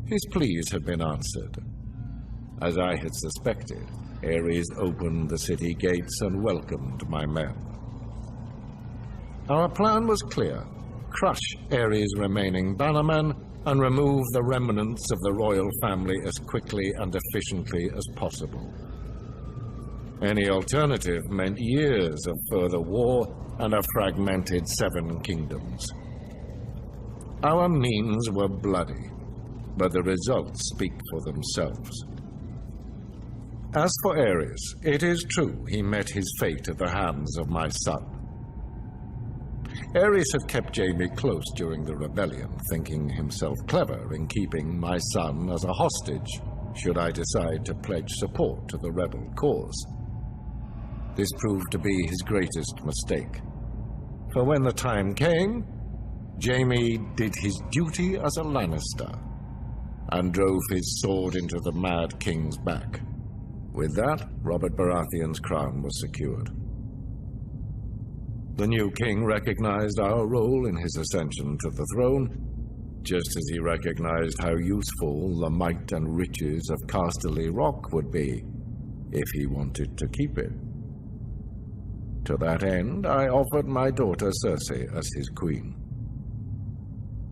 his pleas had been answered. As I had suspected, Aerys opened the city gates and welcomed my men. Our plan was clear: crush Aerys' remaining bannermen and remove the remnants of the royal family as quickly and efficiently as possible. Any alternative meant years of further war and a fragmented 7 kingdoms. Our means were bloody, but the results speak for themselves. As for Aerys, it is true he met his fate at the hands of my son. Aerys had kept Jaime close during the rebellion, thinking himself clever in keeping my son as a hostage, should I decide to pledge support to the rebel cause. This proved to be his greatest mistake. For when the time came, Jaime did his duty as a Lannister and drove his sword into the Mad King's back. With that, Robert Baratheon's crown was secured. The new king recognized our role in his ascension to the throne, just as he recognized how useful the might and riches of Casterly Rock would be if he wanted to keep it. To that end, I offered my daughter Cersei as his queen.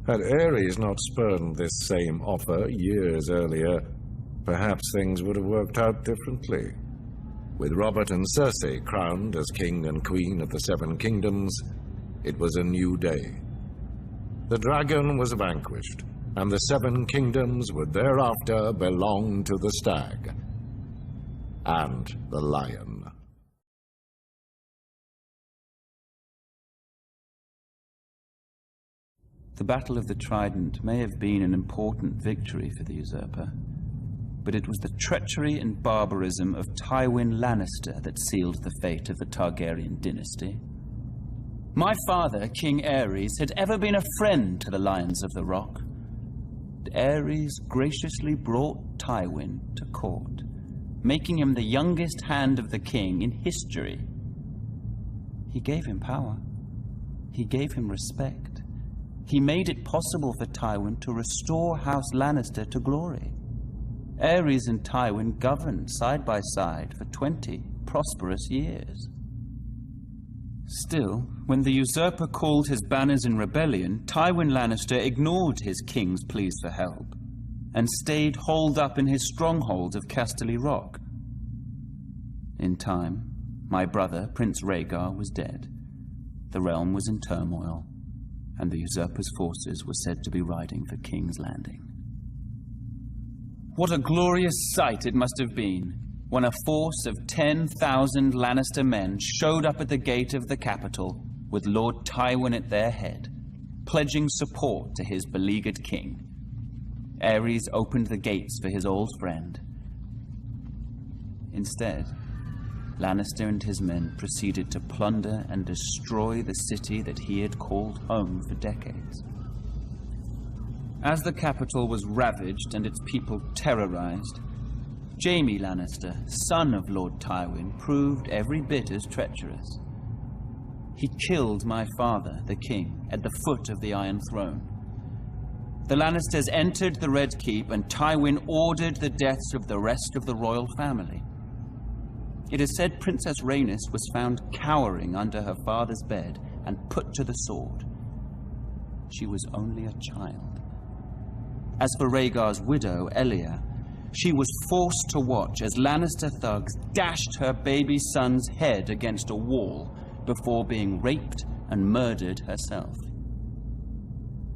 Had Aerys not spurned this same offer years earlier, perhaps things would have worked out differently. With Robert and Cersei crowned as king and queen of the 7 kingdoms, it was a new day. The dragon was vanquished, and the 7 kingdoms would thereafter belong to the stag and the lion. The Battle of the Trident may have been an important victory for the usurper, but it was the treachery and barbarism of Tywin Lannister that sealed the fate of the Targaryen dynasty. My father, King Aerys, had ever been a friend to the Lions of the Rock. Aerys graciously brought Tywin to court, making him the youngest hand of the king in history. He gave him power. He gave him respect. He made it possible for Tywin to restore House Lannister to glory. Aerys and Tywin governed side by side for 20 prosperous years. Still, when the usurper called his banners in rebellion, Tywin Lannister ignored his king's pleas for help and stayed holed up in his stronghold of Casterly Rock. In time, my brother, Prince Rhaegar, was dead. The realm was in turmoil, and the usurper's forces were said to be riding for King's Landing. What a glorious sight it must have been when a force of 10,000 Lannister men showed up at the gate of the capital with Lord Tywin at their head, pledging support to his beleaguered king. Aerys opened the gates for his old friend. Instead, Lannister and his men proceeded to plunder and destroy the city that he had called home for decades. As the capital was ravaged and its people terrorized, Jaime Lannister, son of Lord Tywin, proved every bit as treacherous. He killed my father, the king, at the foot of the Iron Throne. The Lannisters entered the Red Keep, and Tywin ordered the deaths of the rest of the royal family. It is said Princess Rhaenys was found cowering under her father's bed and put to the sword. She was only a child. As for Rhaegar's widow, Elia, she was forced to watch as Lannister thugs dashed her baby son's head against a wall before being raped and murdered herself.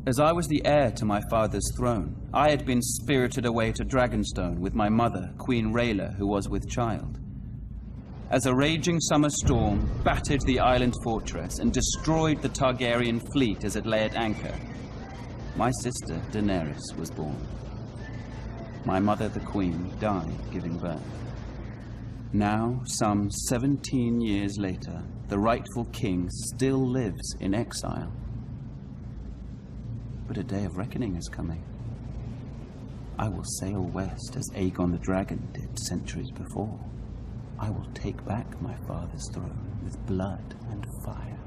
As I was the heir to my father's throne, I had been spirited away to Dragonstone with my mother, Queen Rhaela, who was with child. As a raging summer storm battered the island fortress and destroyed the Targaryen fleet as it lay at anchor, my sister, Daenerys, was born. My mother, the Queen, died giving birth. Now, some 17 years later, the rightful king still lives in exile. But a day of reckoning is coming. I will sail west as Aegon the Dragon did centuries before. I will take back my father's throne with blood and fire.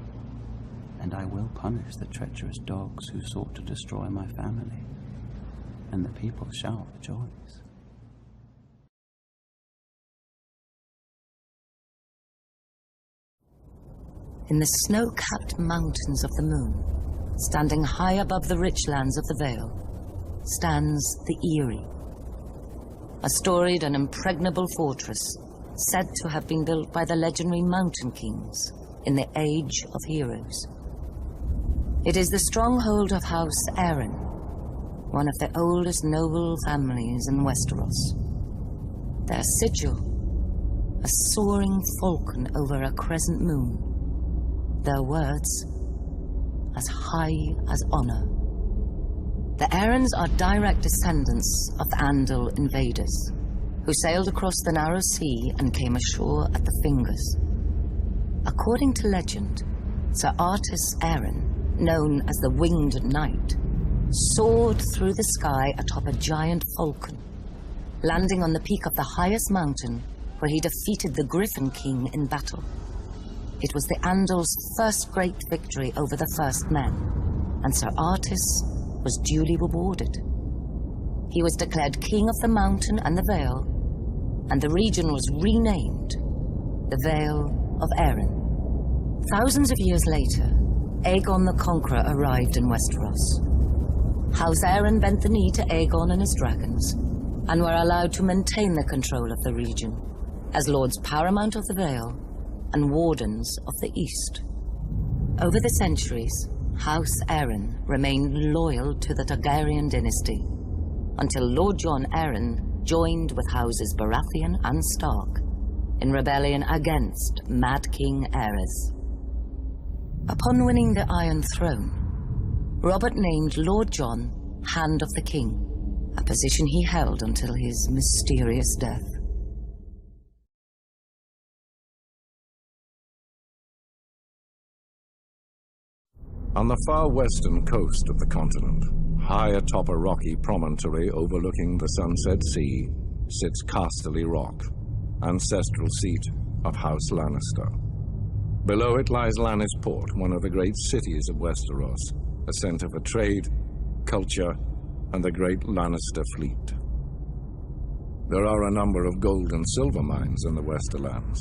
And I will punish the treacherous dogs who sought to destroy my family. And the people shall rejoice. In the snow-capped mountains of the moon, standing high above the rich lands of the Vale, stands the Eyrie, a storied and impregnable fortress said to have been built by the legendary Mountain Kings in the Age of Heroes. It is the stronghold of House Arryn, one of the oldest noble families in Westeros. Their sigil, a soaring falcon over a crescent moon. Their words, as high as honor. The Aryns are direct descendants of the Andal invaders, who sailed across the narrow sea and came ashore at the Fingers. According to legend, Sir Artus Arryn, known as the Winged Knight, soared through the sky atop a giant falcon, landing on the peak of the highest mountain where he defeated the Griffin King in battle. It was the Andals' first great victory over the First Men, and Sir Artus was duly rewarded. He was declared King of the Mountain and the Vale, and the region was renamed the Vale of Arryn. Thousands of years later, Aegon the Conqueror arrived in Westeros. House Arryn bent the knee to Aegon and his dragons, and were allowed to maintain the control of the region as Lords Paramount of the Vale and Wardens of the East. Over the centuries, House Arryn remained loyal to the Targaryen dynasty, until Lord Jon Arryn joined with Houses Baratheon and Stark in rebellion against Mad King Aerys. Upon winning the Iron Throne, Robert named Lord Jon Hand of the King, a position he held until his mysterious death. On the far western coast of the continent, high atop a rocky promontory overlooking the Sunset Sea, sits Casterly Rock, ancestral seat of House Lannister. Below it lies Lannisport, one of the great cities of Westeros, a centre for trade, culture, and the great Lannister fleet. There are a number of gold and silver mines in the Westerlands,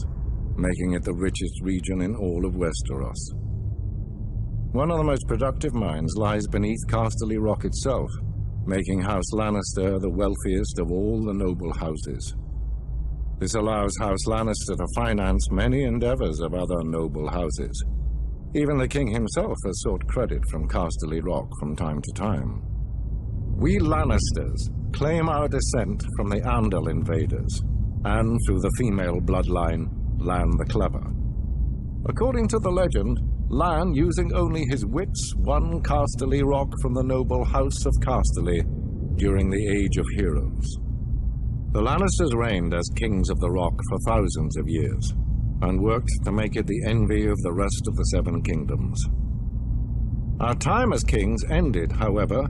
making it the richest region in all of Westeros. One of the most productive mines lies beneath Casterly Rock itself, making House Lannister the wealthiest of all the noble houses. This allows House Lannister to finance many endeavors of other noble houses. Even the king himself has sought credit from Casterly Rock from time to time. We Lannisters claim our descent from the Andal invaders, and through the female bloodline, Lann the Clever. According to the legend, Lann, using only his wits, won Casterly Rock from the noble House of Casterly during the Age of Heroes. The Lannisters reigned as kings of the Rock for thousands of years, and worked to make it the envy of the rest of the Seven Kingdoms. Our time as kings ended, however,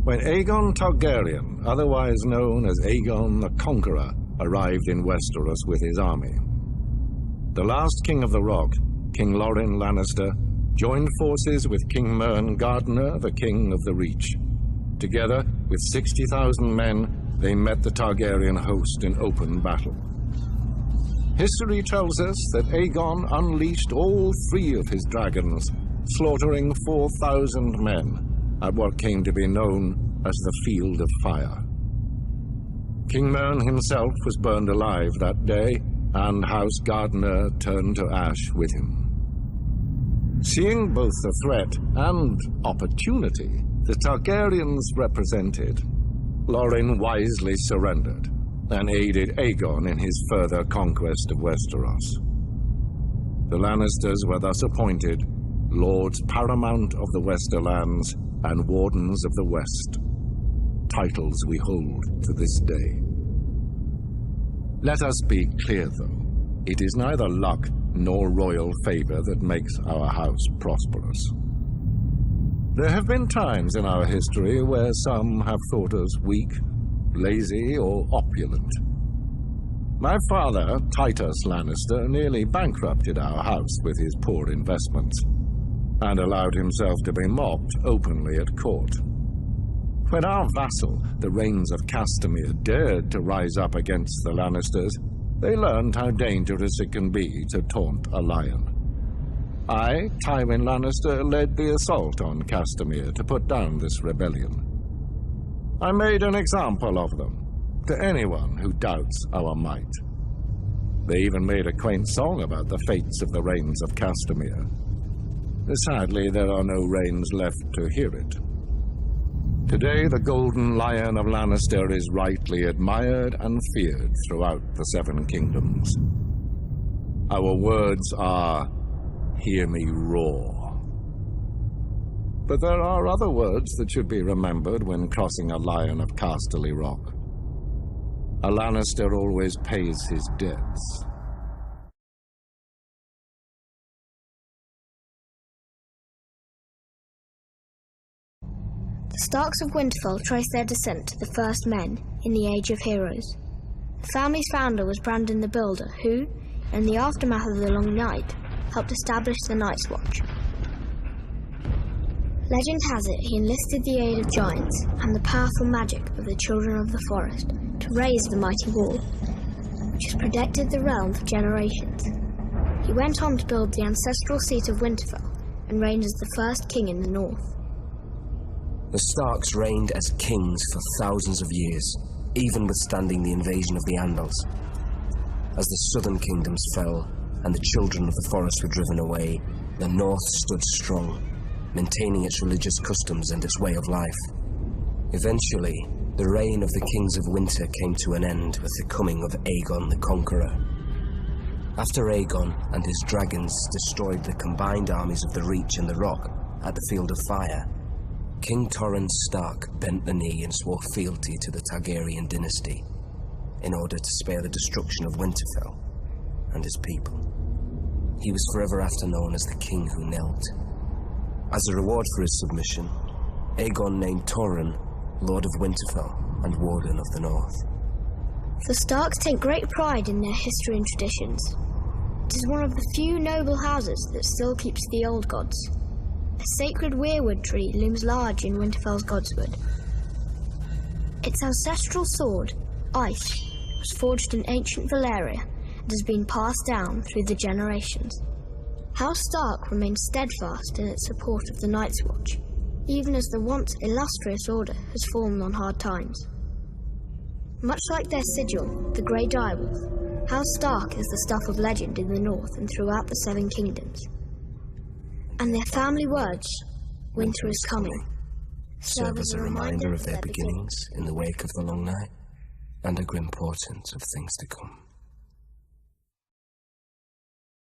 when Aegon Targaryen, otherwise known as Aegon the Conqueror, arrived in Westeros with his army. The last king of the Rock, King Lorin Lannister, joined forces with King Mern Gardener, the king of the Reach. Together, with 60,000 men, they met the Targaryen host in open battle. History tells us that Aegon unleashed all 3 of his dragons, slaughtering 4,000 men at what came to be known as the Field of Fire. King Mern himself was burned alive that day, and House Gardener turned to ash with him. Seeing both the threat and opportunity the Targaryens represented, Lorin wisely surrendered and aided Aegon in his further conquest of Westeros. The Lannisters were thus appointed Lords Paramount of the Westerlands and Wardens of the West, titles we hold to this day. Let us be clear, though, it is neither luck nor royal favor that makes our house prosperous. There have been times in our history where some have thought us weak, lazy, or opulent. My father, Titus Lannister, nearly bankrupted our house with his poor investments, and allowed himself to be mocked openly at court. When our vassal, the Rains of Castamere, dared to rise up against the Lannisters, they learned how dangerous it can be to taunt a lion. I, Tywin Lannister, led the assault on Castamere to put down this rebellion. I made an example of them, to anyone who doubts our might. They even made a quaint song about the fates of the Rains of Castamere. Sadly, there are no Rains left to hear it. Today, the Golden Lion of Lannister is rightly admired and feared throughout the Seven Kingdoms. Our words are, "Hear me roar." But there are other words that should be remembered when crossing a lion of Casterly Rock. A Lannister always pays his debts. The Starks of Winterfell trace their descent to the first men in the Age of Heroes. The family's founder was Brandon the Builder, who, in the aftermath of the Long Night, helped establish the Night's Watch. Legend has it he enlisted the aid of giants and the powerful magic of the Children of the Forest to raise the mighty wall, which has protected the realm for generations. He went on to build the ancestral seat of Winterfell and reigned as the first king in the north. The Starks reigned as kings for thousands of years, even withstanding the invasion of the Andals. As the southern kingdoms fell and the Children of the Forest were driven away, the north stood strong, maintaining its religious customs and its way of life. Eventually, the reign of the Kings of Winter came to an end with the coming of Aegon the Conqueror. After Aegon and his dragons destroyed the combined armies of the Reach and the Rock at the Field of Fire, King Torrhen Stark bent the knee and swore fealty to the Targaryen dynasty in order to spare the destruction of Winterfell and his people. He was forever after known as the King Who Knelt. As a reward for his submission, Aegon named Torrhen Lord of Winterfell and Warden of the North. The Starks take great pride in their history and traditions. It is one of the few noble houses that still keeps the old gods. A sacred weirwood tree looms large in Winterfell's Godswood. Its ancestral sword, Ice, was forged in ancient Valyria and has been passed down through the generations. House Stark remains steadfast in its support of the Night's Watch, even as the once illustrious order has fallen on hard times. Much like their sigil, the Grey Direwolf, House Stark is the stuff of legend in the north and throughout the Seven Kingdoms. And their family words, "Winter is coming," serve as a reminder of their beginnings in the wake of the long night, and a grim portent of things to come.